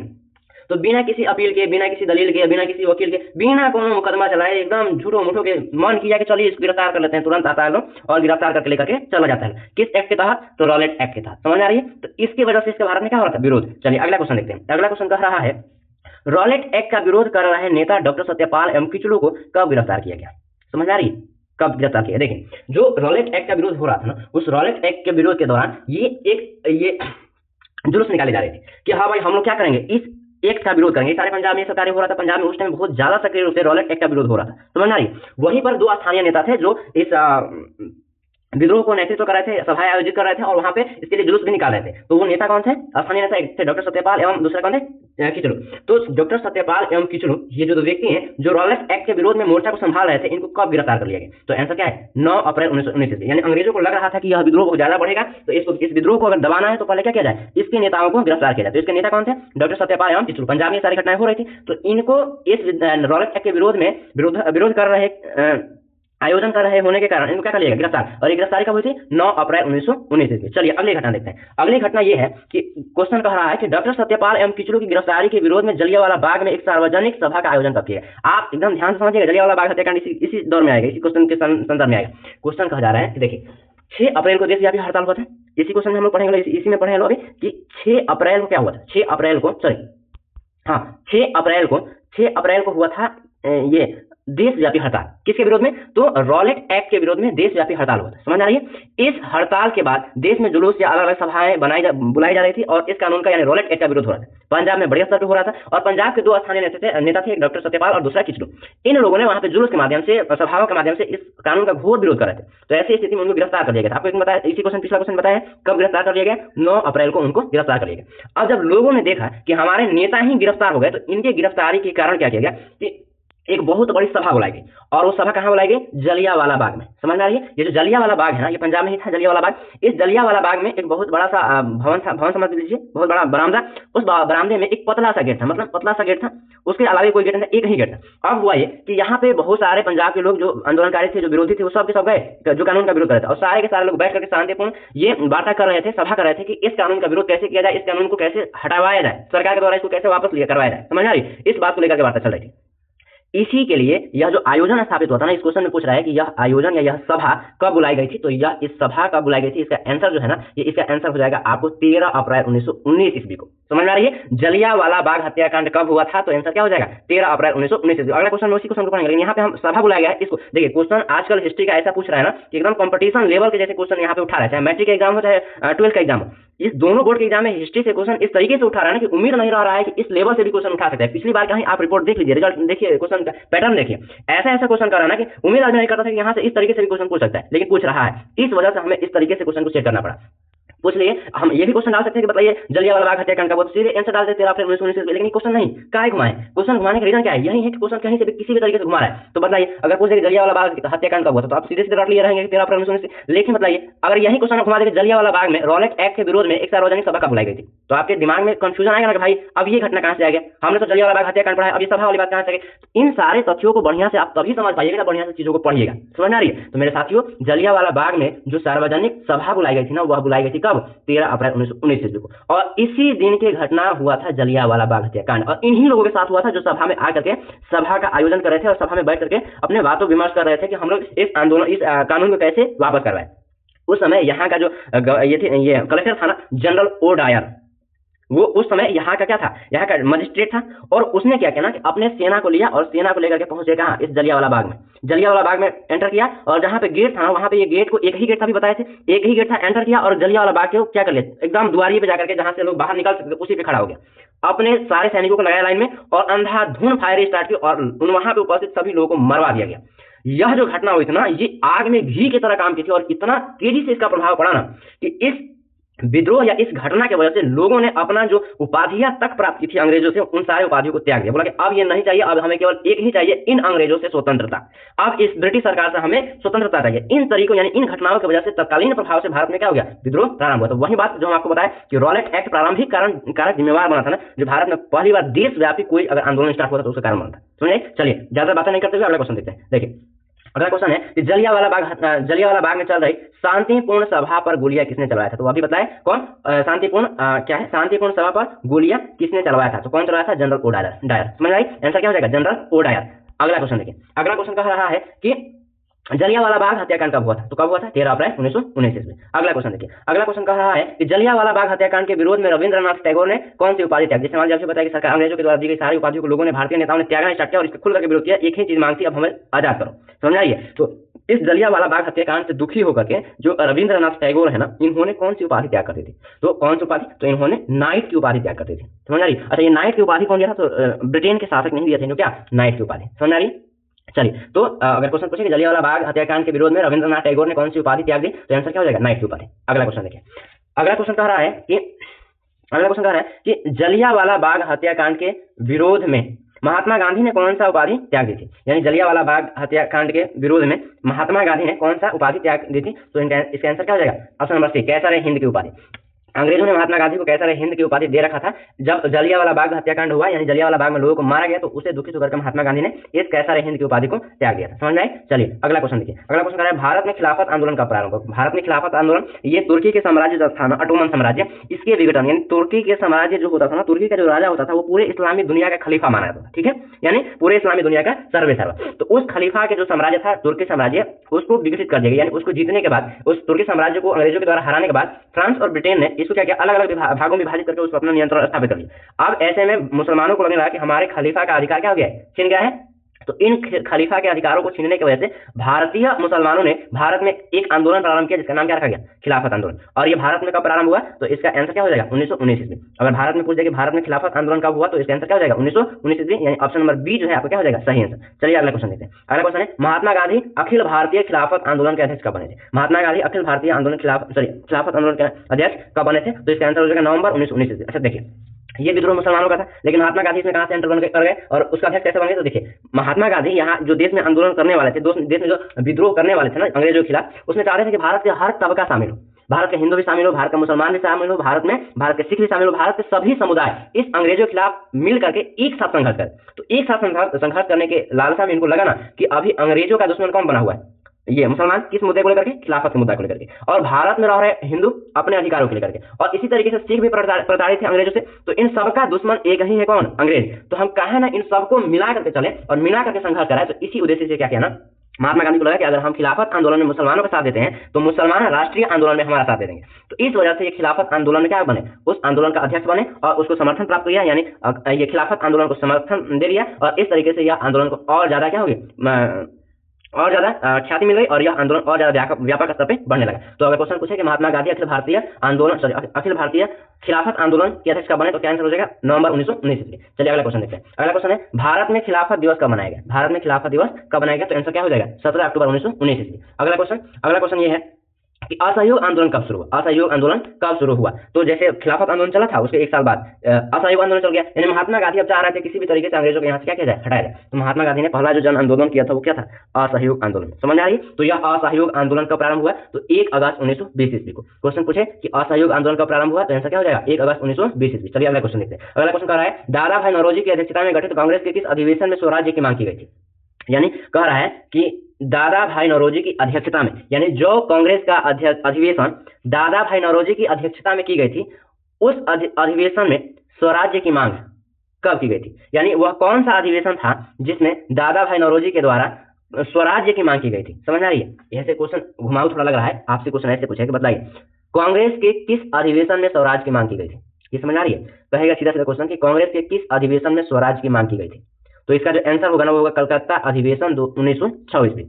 तो बिना किसी अपील के, बिना किसी दलील के, बिना किसी वकील के, बिना कोनो मुकदमा चलाए एकदम झूठो मूठो के मन किया कि चलिए इसको गिरफ्तार कर लेते हैं, तुरंत आता है लोग और गिरफ्तार करके लेकर के चला जाता है। किस एक्ट के तहत तो रॉलेट एक्ट के तहत। समझ आ रही है। तो इसकी वजह से इसके भारत में क्या हो रहा था, विरोध। चलिए अगला क्वेश्चन देखते हैं। अगला क्वेश्चन कह रहा है रॉलेट एक्ट का विरोध कर रहे नेता डॉक्टर सत्यपाल एवं किचलू को कब गिरफ्तार किया गया। समझ आ रही है, कब गिरफ्तार किया। देखिए जो रॉलेट एक्ट का विरोध हो रहा था ना, उस रॉलेट एक्ट के विरोध के दौरान ये जुलूस निकाले जा रहे थे कि हाँ भाई हम लोग क्या करेंगे, इस एक्ट का विरोध करेंगे। सारे पंजाब में सब कार्य हो रहा था। पंजाब में उस टाइम बहुत ज्यादा सक्रिय रूप से रॉलेट एक्ट का विरोध हो रहा था। समझ आ रही है। वहीं पर 2 स्थानीय नेता थे जो इस विद्रोह को नेतृत्व कर रहे थे, सभाएं आयोजित कर रहे थे और वहां पे इसके लिए जुलूस भी निकाल रहे थे। तो वो नेता कौन थे, स्थानीय नेता, एक थे डॉक्टर सत्यपाल एवं दूसरा कौन थे, किचलू। तो डॉक्टर सत्यपाल एवं किचलू ये जो 2 व्यक्ति हैं जो रॉलेट एक्ट के विरोध में मोर्चा को संभाल रहे थे, इनको कब गिरफ्तार कर लिया गया। तो आंसर क्या है 9 अप्रैल 1919 ईस्वी। यानी अंग्रेजों को लग रहा था कि यह विद्रोह बहुत ज्यादा बढ़ेगा, तो इस विद्रोह को अगर दबाना है तो पहले क्या किया जाए, इसके नेताओं को गिरफ्तार किया जाए। तो इसके नेता कौन थे, डॉक्टर सत्यपाल एवं किचलू। पंजाब में सारी घटनाएं हो रही थी, तो इनको इस रॉलेट एक्ट के विरोध में विरोध कर रहे आयोजन कर रहे होने के कारण इनको क्या कर लिया, गिरफ्तार। और ये गिरफ्तारी कब हुई थी, 9 अप्रैल 1919 ईस्वी। चलिए अगली घटना देखते हैं। अगली घटना ये है कि क्वेश्चन कह रहा है कि डॉक्टर सत्यपाल एवं किचलू की गिरफ्तारी के विरोध में जलियांवाला बाग में एक सार्वजनिक सभा का आयोजन कब किया गया। आप एकदम ध्यान से समझिएगा, जलियांवाला बाग हत्याकांड इसी दौर में आएगा, इसी क्वेश्चन के संदर्भ में आएगा। क्वेश्चन कहा जा रहा है कि देखिए 6 अप्रैल को देशव्यापी हड़ताल हुआ था। इसी क्वेश्चन में हम लोग पढ़ेंगे, इसी में पढ़े अभी कि 6 अप्रैल को क्या हुआ था। 6 अप्रैल को सॉरी हाँ 6 अप्रैल को हुआ था ये देशव्यापी हड़ताल। किसके विरोध में, तो रॉलेट एक्ट के विरोध में देशव्यापी हड़ताल हुआ था। समझ आ रही है। इस हड़ताल के बाद देश में जुलूस या अलग अलग सभाएं बुलाई जा रही थी और इस कानून का यानी रॉलेट एक्ट का विरोध हो रहा था। पंजाब में बड़े स्तर पर हो रहा था और पंजाब के 2 स्थानीय नेता थे, एक डॉक्टर सत्यपाल और दूसरा किचलू। इन लोगों ने वहां पे जुलूस के माध्यम से, सभाओं के माध्यम से इस कानून का घोर विरोध कर रहे थे। तो ऐसी स्थिति में उनको गिरफ्तार कर लिया गया था। आपको बताया, इसी क्वेश्चन पिछला क्वेश्चन बताया कब गिरफ्तार कर लिया गया, 9 अप्रैल को उनको गिरफ्तार कर लिया गया। अब जब लोगों ने देखा कि हमारे नेता ही गिरफ्तार हो गए तो इनके गिरफ्तारी के कारण क्या किया गया कि एक बहुत बड़ी सभा बुलाई गई। और वो सभा कहाँ बुलाई गई, जलियांवाला बाग में। समझ आ रही है। ये जो जलियांवाला बाग है ना, ये पंजाब में ही था जलियांवाला बाग। इस जलियांवाला बाग में एक बहुत बड़ा सा भवन था, भवन समझ लीजिए, बहुत बड़ा बरामदा। उस बरामदे में एक पतला सा गेट था, मतलब पतला सा गेट था, उसके अलावा कोई गेट नहीं, एक ही गेट था। अब हुआ ये कि यहाँ पे बहुत सारे पंजाब के लोग जो आंदोलनकारी थे, जो विरोधी थे, वो सब के सब गए, जो कानून का विरोध कर रहे थे। और सारे के सारे लोग बैठ करके शांतिपूर्ण ये वार्ता कर रहे थे, सभा कर रहे थे कि इस कानून का विरोध कैसे किया जाए, इस कानून को कैसे हटाया जाए, सरकार के द्वारा इसको कैसे वापस लिया करवाया जाए। समझ आ रही, इस बात को लेकर के वार्ता चल रही थी। इसी के लिए यह जो आयोजन स्थापित होता है ना, इस क्वेश्चन में पूछ रहा है कि यह आयोजन या यह सभा कब बुलाई गई थी। तो यह इस सभा कब बुलाई गई थी, इसका आंसर जो है ना, ये इसका आंसर हो जाएगा आपको 13 अप्रैल 1919 ईस्वी को। समझ में आ रही है। जलियांवाला बाग हत्याकांड कब हुआ था, तो आंसर क्या हो जाएगा, 13 अप्रैल 1919 ईस्वी। अगला क्वेश्चन उसी क्वेश्चन को पढ़ेंगे, लेकिन यहाँ पे हम सभा बुलाया गया है इसको। देखिए क्वेश्चन आजकल हिस्ट्री का ऐसा पूछ रहा है ना कि एकदम कंपटीशन लेवल के जैसे क्वेश्चन यहाँ पे उठा रहा है, चाहे मैट्रिक का एग्जाम हो चाहे 12th का एग्जाम हो। इस दोनों बोर्ड के एग्जाम में हिस्ट्री से क्वेश्चन इस तरीके से उठा रहा है ना कि उम्मीद नहीं रह रहा है कि इस लेवल से भी क्वेश्चन उठा सकते हैं। पिछली बार कहीं आप रिपोर्ट देख लीजिए, रिजल्ट देखिए, क्वेश्चन का पैटर्न देखिए, ऐसा क्वेश्चन कर रहा है ना कि उम्मीद नहीं करता था कि यहाँ से इस तरीके से भी क्वेश्चन पूछ सकता है, लेकिन पूछ रहा है। इस वजह से हमें इस तरीके से क्वेश्चन को सेट करना पड़ा। पूछ लिए हम ये भी क्वेश्चन डाल सकते हैं कि बताइए जलियांवाला बाग हत्याकांड का, वो सीधे आंसर डाल देते 13 अप्रैल 1919, लेकिन क्वेश्चन नहीं, काहे घुमाए। क्वेश्चन घुमाने का रीजन क्या है, यही है कि क्वेश्चन कहीं से भी किसी भी तरीके से घुमा रहा है। तो बताइए, अगर पूछे जलियांवाला बाग हत्याकांड कब हुआ तो आप सीधे सीधे रट लिए रहेंगे 13 अप्रैल 1919। लेकिन बताइए अगर यही क्वेश्चन घुमा देंगे जलियांवाला बाग में रॉलेट एक्ट के विरोध में एक सार्वजनिक सभा कब बुलाई गई थी, तो आपके दिमाग में कंफ्यूजन आएगा ना कि भाई अब ये घटना कहां से आ गया, हमने तो जलियांवाला बाग हत्याकांड पढ़ा है, अब ये सभा वाली बात कहां से आ गई। इन सारे तथ्यों को बढ़िया से आप तभी समझ पाइएगा, बढ़िया से चीजों को पढ़िएगा। समझ आ रही है। तो मेरे साथियों, जलियांवाला बाग में जो सार्वजनिक सभा बुलाई गई थी ना, वह बुलाई गई थी कब, 13 अप्रैल 1919 ईस्वी को। और इसी दिन की घटना हुआ था जलियांवाला बाग हत्याकांड। और इन्हीं लोगों के साथ हुआ था जो सभा में आकर के सभा का आयोजन कर रहे थे और सभा में बैठ करके अपने बातों विमर्श कर रहे थे कि हम लोग इस आंदोलन, इस कानून को कैसे वापस करवाएं। उस समय यहाँ का जो ये कलेक्टर था ना, जनरल ओ डायर, वो उस समय यहाँ का क्या था, यहाँ का मजिस्ट्रेट था। और उसने क्या किया ना कि अपने सेना को लिया और सेना को लेकर के पहुंचे कहाँ, इस जलियांवाला बाग में। जलियांवाला बाग में एंटर किया और जहाँ पे गेट था ना, वहाँ पे ये गेट को एक ही गेट था, भी बताए थे, एक ही गेट था। एंटर किया और जलियांवाला बाग के क्या कर लिया, एकदम दुआरी पे जाकर के जहाँ से लोग बाहर निकल सकते उसी पे खड़ा हो गया। अपने सारे सैनिकों को लगाया लाइन में और अंधाधुंध फायरिंग स्टार्ट की और वहां पे उपस्थित सभी लोगों को मरवा दिया गया। यह जो घटना हुई थी ना, ये आग में घी की तरह काम की थी और इतना तेजी से इसका प्रभाव पड़ा ना कि इस विद्रोह या इस घटना की वजह से लोगों ने अपना जो उपाधियां तक प्राप्त की थी अंग्रेजों से, उन सारे उपाधियों को त्याग दिया। बोला कि अब ये नहीं चाहिए, अब हमें केवल एक ही चाहिए, इन अंग्रेजों से स्वतंत्रता। अब इस ब्रिटिश सरकार से हमें स्वतंत्रता चाहिए। इन तरीकों यानी इन घटनाओं की वजह से तत्कालीन प्रभाव से भारत में क्या हो गया, विद्रोह प्रारंभ हुआ। तो वही बात जो हम आपको बताया कि रॉलेट एक्ट प्रारंभिक कारक जिम्मेवार बना था ना, जो भारत में पहली बार देशव्यापी कोई अगर आंदोलन स्टार्ट हुआ तो उसका कारण बना था। समझे। चलिए ज्यादा बातें नहीं करते हुए अगला क्वेश्चन देखते हैं। देखिए अगला क्वेश्चन है कि जलियांवाला बाग में चल रही शांतिपूर्ण सभा पर गोलियां किसने चलवाया था। तो अभी बताए कौन, शांतिपूर्ण क्या है, शांतिपूर्ण सभा पर गोलियां किसने चलवाया था। तो कौन चलवाया था, जनरल ओ डायर। समझ आई, आंसर क्या हो जाएगा, जनरल ओ डायर। अगला क्वेश्चन देखिए। अगला क्वेश्चन कह रहा है कि जलियांवाला बाग हत्याकांड कब हुआ था, तो कब हुआ था, 13 अप्रैल 1919 ईस्वी। अगला क्वेश्चन देखिए। अगला क्वेश्चन कह रहा है कि जलियांवाला बाग हत्याकांड के विरोध में रविंद्रनाथ टैगोर ने कौन सी उपाधि त्यागी। जैसे आपसे बताया कि सरकार अंग्रेजों के द्वारा दी गई सारी उपाधियों को लोगों ने, भारतीय नेताओं ने त्यागना स्टार्ट किया और इसका खुल करके विरोध किया। एक ही चीज मांगती, अब हमें आजाद करो। समझ आइए। तो इस जलियांवाला बाग हत्याकांड से दुखी होकर के जो रविंद्रनाथ टैगोर है ना, इन्होंने कौन सी उपाधि त्याग कर दी थी, तो कौन सी उपाधि, तो इन्होंने नाइट की उपाधि त्याग कर दी थी। समझ आ रही। अच्छा ये नाइट की उपाधि कौन दिया था, तो ब्रिटेन के शासक नहीं दिया था, क्या, नाइट की उपाधि। समझ आ रही। चलिए तो अगर क्वेश्चन पूछे कि जलियांवाला बाग हत्याकांड के विरोध में रविंद्रनाथ टैगोर ने कौन सी उपाधि त्याग दी, तो आंसर क्या हो जाएगा, नाइट की उपाधि। अगला क्वेश्चन देखिए। अगला क्वेश्चन कह रहा है कि जलियांवाला बाग हत्याकांड के विरोध में महात्मा गांधी ने कौन सा उपाधि त्याग दी थी। यानी जलियांवाला बाग हत्याकांड के विरोध में महात्मा गांधी ने कौन सा उपाधि त्याग दी थी, तो इसका आंसर क्या हो जाएगा, ऑप्शन नंबर सी, कैसर हिंद की उपाधि। अंग्रेजों ने महात्मा गांधी को कैसर हिंद की उपाधि दे रखा था। जब जलियांवाला बाग हत्याकांड हुआ, यानी जलियांवाला बाग में लोगों को मारा गया, तो उसे दुखित होकर महात्मा गांधी ने इस कैसर हिंद की उपाधि को त्याग दिया था। समझ में आई? चलिए अगला क्वेश्चन देखिए। अगला क्वेश्चन है भारत में खिलाफत आंदोलन का प्रारंभ। भारत में खिलाफत आंदोलन ये तुर्की के साम्राज्य जो था ना, ऑटोमन साम्राज्य, इसके विघटन, यानी तुर्की के साम्राज्य जो होता था ना, तुर्की का जो राजा होता था वो पूरे इस्लामी दुनिया का खलीफा माना जाता था। ठीक है, यानी पूरे इस्लामी दुनिया का सर्वेसर्वा। तो उस खलीफा के जो साम्राज्य था तुर्की साम्राज्य, उसको विकसित कर दिया गया, यानी उसको जीतने के बाद, उस तुर्की साम्राज्य को अंग्रेजों के द्वारा हराने के बाद फ्रांस और ब्रिटेन ने इसको क्या किया, अलग अलग भागों में विभाजित करके उसको अपना नियंत्रण स्थापित कर लिया। अब ऐसे में मुसलमानों को लगने लगा कि हमारे खलीफा का अधिकार क्या हो गया है, छीन गया है। तो इन खलीफा के अधिकारों को छीनने की वजह से भारतीय मुसलमानों ने भारत में एक आंदोलन प्रारंभ किया, जिसका नाम क्या रखा गया, खिलाफत आंदोलन। और ये भारत में कब प्रारंभ हुआ, तो इसका आंसर क्या हो जाएगा, 1919 ईस्वी। अगर भारत में पूछ जाए कि भारत में खिलाफत आंदोलन कब हुआ, तो इसका आंसर क्या हो जाएगा, 1919 ईस्वी, यानी ऑप्शन नंबर बी जो है आपका क्या हो जाएगा, सही आंसर। चलिए अगला क्वेश्चन देखते हैं। अगला क्वेश्चन है महात्मा गांधी अखिल भारतीय खिलाफत आंदोलन के अध्यक्ष कब बने थे। महात्मा गांधी अखिल भारतीय आंदोलन खिलाफत आंदोलन के अध्यक्ष कब बने थे, तो इसका आंसर हो जाएगा नवंबर 1919 ईस्वी। अच्छा देखिए, ये विद्रोह मुसलमानों का था, लेकिन महात्मा गांधी इसमें कहां से एंटर कर गए और उसका अध्यक्ष कैसे बन गए। तो देखिए, महात्मा गांधी यहाँ जो देश में आंदोलन करने वाले थे, देश में जो विद्रोह करने वाले थे ना अंग्रेजों के खिलाफ, उसमें चाहते थे कि भारत के हर तबका शामिल हो, भारत के हिंदू भी शामिल हो, भारत के मुसलमान भी शामिल हो, भारत के सिख भी शामिल हो, भारत के सभी समुदाय इस अंग्रेजों के खिलाफ मिल करके एक साथ संघर्ष करें। तो एक साथ संघर्ष करने के लालसा में इनको लगा ना कि अभी अंग्रेजों का दुश्मन कौन बना हुआ है, ये मुसलमान, किस मुद्दे को लेकर के, खिलाफत के मुद्दा को लेकर के, और भारत में रह रहे हिंदू अपने अधिकारों को लेकर के, और इसी तरीके से सिख भी प्रताड़ित थे अंग्रेजों से। तो इन सबका दुश्मन एक ही है, कौन, अंग्रेज। तो हम कहें ना इन सबको मिला करके चले और मिला करके संघर्ष कराए। तो इसी उद्देश्य से क्या किया ना, महात्मा गांधी को लगा कि अगर हम खिलाफत आंदोलन में मुसलमानों का साथ देते हैं तो मुसलमान राष्ट्रीय आंदोलन में हमारा साथ दे देंगे। तो इस वजह से ये खिलाफत आंदोलन में क्या बने, उस आंदोलन का अध्यक्ष बने और उसको समर्थन प्राप्त किया, यानी ये खिलाफत आंदोलन को समर्थन दे दिया, और इस तरीके से यह आंदोलन को और ज्यादा क्या हो गया, और ज्यादा ख्याति मिल गई, और यह आंदोलन और ज्यादा व्यापक स्तर पे बढ़ने लगा। तो अगर क्वेश्चन पूछे कि महात्मा गांधी अखिल भारतीय खिलाफत आंदोलन के अध्यक्ष कब बने, तो क्या आंसर हो जाएगा, नवंबर 1919 ईस्वी। चलिए अगला क्वेश्चन देखते हैं। अगला क्वेश्चन है भारत में खिलाफत दिवस कब मनाया गया। भारत में खिलाफत दिवस कब मनाया गया, तो आंसर क्या हो जाएगा, 17 अक्टूबर 1919 ईस्वी। अगला क्वेश्चन ये है कि असहयोग आंदोलन कब शुरू हुआ। असहयोग आंदोलन कब शुरू हुआ, तो जैसे खिलाफत आंदोलन चला था उसके एक साल बाद असहयोग आंदोलन चल गया, यानी महात्मा गांधी अब चाह रहे थे किसी भी तरीके से अंग्रेजों को यहाँ से क्या किया जाए, हटाया जाए। तो महात्मा गांधी ने पहला जो जन आंदोलन किया था वो क्या था, असहयोग आंदोलन। समझ आ रही, तो यह असहयोग आंदोलन कब प्रारंभ हुआ, तो 1 अगस्त 1920 ईस्वी को। क्वेश्चन पूछे कि असहयोग आंदोलन कब प्रारंभ हुआ, तो आंसर क्या हो जाएगा, 1 अगस्त 1920 ईस्वी। चलिए अगला क्वेश्चन देखते हैं। अगला क्वेश्चन कह रहा है दादा भाई नौरोजी की अध्यक्षता में गठित कांग्रेस के किस अधिवेशन में स्वराज्य की मांग की गई थी। यानी कह रहा है कि दादा भाई नौरोजी की अध्यक्षता में, यानी जो कांग्रेस का अधिवेशन दादा भाई नौरोजी की अध्यक्षता में की गई थी, उस अधिवेशन में स्वराज्य की मांग कब की गई थी। यानी वह कौन सा अधिवेशन था जिसमें दादा भाई नौरोजी के द्वारा स्वराज्य की मांग की गई थी। समझ आ रही है, ऐसे क्वेश्चन घुमाऊ थोड़ा लग रहा है, आपसे क्वेश्चन ऐसे पूछे कि बताइए कांग्रेस के किस अधिवेशन में स्वराज्य की मांग की गई थी। ये समझ आ रही है, कहेगा सीधा सीधा क्वेश्चन कि कांग्रेस के किस अधिवेशन में स्वराज्य की मांग की गई थी। तो इसका जो आंसर होगा ना वो होगा कलकत्ता अधिवेशन 1906 ईस्वी,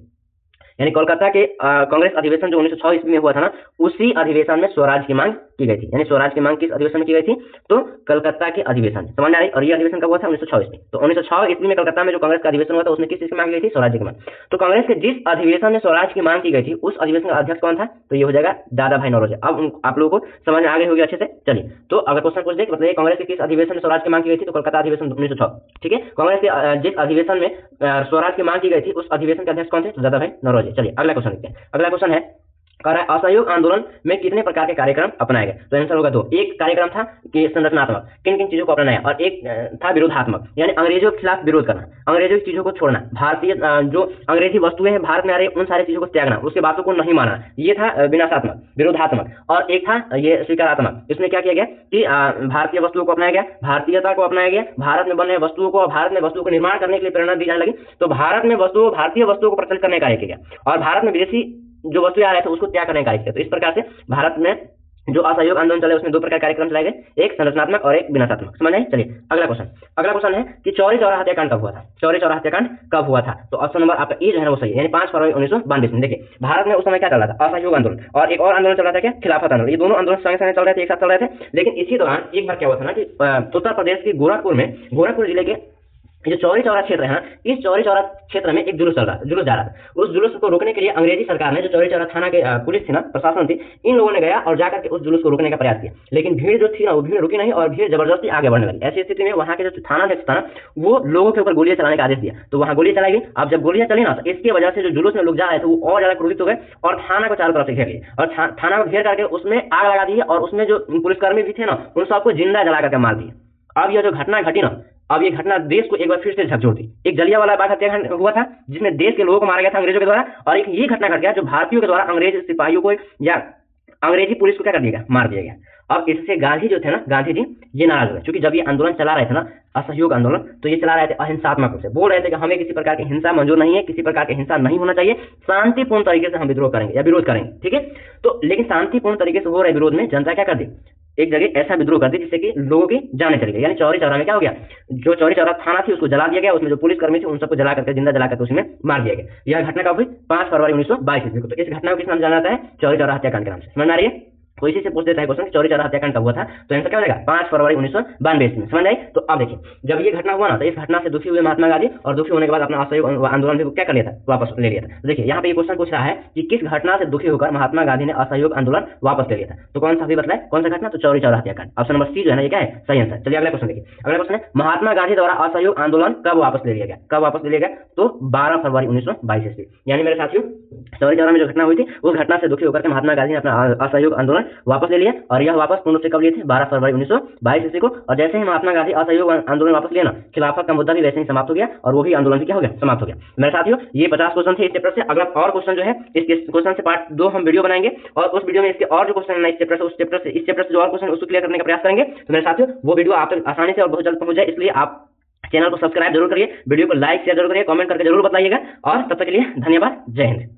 यानी कोलकाता के कांग्रेस अधिवेशन जो 1906 ईस्वी में हुआ था ना, उसी अधिवेशन में स्वराज की मांग की गई थी। यानी स्वराज की मांग किस अधिवेशन में की गई थी, तो कलकत्ता के अधिवेशन में। समझ आ रही, और ये अधिवेशन कब हुआ था, 1906 ईस्वी। तो 1906 ईस्वी में कलकत्ता में जो कांग्रेस का अधिवेशन हुआ था उसमें किस चीज की मांग की गई थी, स्वराज की मांग। तो कांग्रेस के जिस अधिवेशन में स्वराज की मांग की गई थी उस अधिवेशन का अध्यक्ष कौन था, तो ये हो जाएगा दादा भाई नौरोजी। अब आप लोगों को समझ आ गई होगी अच्छे से। चलिए, तो अगर क्वेश्चन पूछ दे बताइए कांग्रेस के किस अधिवेशन में स्वराज की मांग की गई थी, तो कोलकाता अधिवेशन 1906। ठीक है, कांग्रेस के जिस अधिवेशन में स्वराज की मांग की गई थी उस अधिवेशन के अध्यक्ष कौन थे, दादा भाई नौरोजी। चलिए अगला क्वेश्चन। अगला क्वेश्चन है कह रहा है असहयोग आंदोलन में कितने प्रकार के कार्यक्रम अपनाए गए, तो आंसर होगा 2। एक कार्यक्रम था कि संरचनात्मक, किन किन चीजों को अपनाया, और एक था विरोधात्मक, यानी अंग्रेजों के खिलाफ विरोध करना, अंग्रेजों की चीजों को छोड़ना, भारतीय जो अंग्रेजी वस्तुएं हैं भारत में आ रही उन सारी चीजों को त्यागना, उसके बातों को नहीं मानना, ये था विनाशात्मक, विरोधात्मक। और एक था ये स्वीकारात्मक, इसमें क्या किया गया कि भारतीय वस्तुओं को अपनाया गया, भारतीयता को अपनाया गया, भारत में बने वस्तुओं को, भारत में वस्तुओं को निर्माण करने के लिए प्रेरणा दी जाने लगी। तो भारत में वस्तुओं, भारतीय वस्तुओं को प्रचलित करने का कार्य किया गया, और भारत में विदेशी जो वस्तुएं आ रहे थे उसको त्याग करने का कार्य किया। तो इस प्रकार से भारत में जो असहयोग आंदोलन चले उसमें 2 प्रकार कार्यक्रम चलाए गए, एक संरचनात्मक और एक विनाशात्मक। समझ आए। चलिए अगला क्वेश्चन है कि चौरी चौरा हत्याकांड कब हुआ था। चौरी चौरा हत्याकांड कब हुआ था, तो ऑप्शन नंबर आपका ए जो है ना वो सही है, यानी 5 फरवरी 1992 में। देखिए भारत में उस समय क्या चल रहा था, असहयोग आंदोलन, और एक और आंदोलन चल रहा था क्या, खिलाफत आंदोलन। ये दोनों आंदोलन संगे संगे चल रहे थे, एक साथ चल रहे थे। लेकिन इसी दौरान एक बार क्या हुआ था ना कि उत्तर प्रदेश के गोरखपुर जिले के ये जो चौरी चौरा क्षेत्र है ना, इस चौरी चौरा क्षेत्र में एक जुलूस जा रहा था। उस जुलूस को रोकने के लिए अंग्रेजी सरकार ने, जो चौरी चौरा थाना के पुलिस थी ना, प्रशासन थी, इन लोगों ने गया और जाकर के उस जुलूस को रोकने का प्रयास किया। लेकिन भीड़ जो थी ना, वो भीड़ रुकी नहीं और भीड़ जबरदस्ती आगे बढ़ने लगी। ऐसी स्थिति में वहाँ के जो थानाध्यक्ष था ना, वो लोगों के ऊपर गोलियां चलाने का आदेश दिया। तो वहाँ गोलियां चलाई गई। अब जब गोलियां चली ना, तो इसकी वजह से जो जुलूस में लोग जा रहे थे वो और ज्यादा क्रोधित हो गए और थाना को चारों तरफ से घेर लिए और थाना को घेर करके उसमें आग लगा दी और उसमें जो पुलिसकर्मी भी थे ना, उन सबको जिंदा जला करके मार दिया। अब यह जो घटना घटी ना, अब ये घटना देश को एक बार फिर से झकझोर दी। एक जलियांवाला बाग हत्याकांड हुआ था जिसमें देश के लोगों को मारा गया था अंग्रेजों के द्वारा, और एक ये घटना घट गया जो भारतीयों के द्वारा अंग्रेज सिपाहियों को या अंग्रेजी पुलिस को क्या कर दिया गया, मार दिया गया। अब इससे गांधी जो थे ना, गांधी जी ये नाराज हुए, क्योंकि जब ये आंदोलन चला रहे थे ना, असहयोग आंदोलन, तो ये चला रहे थे अहिंसात्मक रूप से, बोल रहे थे कि हमें किसी प्रकार की हिंसा मंजूर नहीं है, किसी प्रकार की हिंसा नहीं होना चाहिए, शांतिपूर्ण तरीके से हम विद्रोह करेंगे या विरोध करेंगे, ठीक है। तो लेकिन शांतिपूर्ण तरीके से हो रहे विरोध में जनता क्या कर दी, एक जगह ऐसा विद्रोह कर दी जिससे कि लोगों की जाने चली गई। यानी चौरी चौरा में क्या हो गया, जो चौरी चौरा थाना थी उसको जला दिया गया, उसमें जो पुलिसकर्मी थे उन सबको जला करके, जिंदा जला करके उसमें मार दिया गया। यह घटना कब हुई, 5 फरवरी 1922 ईस्वी को। तो इस घटना को किस नाम जाना जाता है, चौरी चौरा हत्याकांड के नाम से। समझ आ रही है। कोई इसी से पूछ देता है क्वेश्चन, चौरी चौरा हत्याकांड कब हुआ था, तो आंसर क्या हो जाएगा, 5 फरवरी 1992 ईस्वी में। समझ आई। तो अब देखिए, जब ये घटना हुआ ना, तो इस घटना से दुखी हुए महात्मा गांधी, और दुखी होने के बाद अपना असहयोग आंदोलन भी क्या कर लिया था, वापस ले लिया था। तो देखिए यहाँ पे ये क्वेश्चन पूछ रहा है कि किस घटना से दुखी होकर महात्मा गांधी ने असहयोग आंदोलन वापस ले लिया था। तो कौन सा भी बताए, कौन सा घटना, तो चौरी चौरा हत्याकांड। ऑप्शन नंबर सी जो है ना, ये क्या है, सही आंसर। चलिए अगला क्वेश्चन देखिए। अगला क्वेश्चन है, महात्मा गांधी द्वारा असहयोग आंदोलन कब वापस ले लिया गया, कब वापस ले लिया गया, तो 12 फरवरी 1922 ईस्वी। यानी मेरे साथियों, चौरी चौरा में जो घटना हुई थी, उस घटना से दुखी होकर महात्मा गांधी ने अपना असहयोग आंदोलन वापस ले लिया, और यह वापस पूर्ण रूप से कब लिए थे, 12 फरवरी 1922 ईस्वी को। और जैसे ही महात्मा गांधी असहयोग आंदोलन वापस लिया ना, खिलाफत का मुद्दा भी वैसे ही समाप्त हो गया और वो भी आंदोलन भी क्या हो गया, समाप्त हो गया। मेरे साथियों, ये 50 क्वेश्चन थे इस चैप्टर से। अगला और क्वेश्चन जो है, इस क्वेश्चन से पार्ट 2 हम वीडियो बनाएंगे, और उस वीडियो में इसके और जो क्वेश्चन है इस चैप्टर से, इस चैप्टर से जो और क्वेश्चन उसको क्लियर करने का प्रयास करेंगे। तो मेरे साथियों, वो वीडियो आप तक आसानी से और बहुत जल्द पहुंच जाए, इसलिए आप चैनल को सब्सक्राइब जरूर करिए, वीडियो को लाइक शेयर जरूर करिए, कमेंट करके जरूर बताइएगा। और तब तक के लिए धन्यवाद, जय हिंद।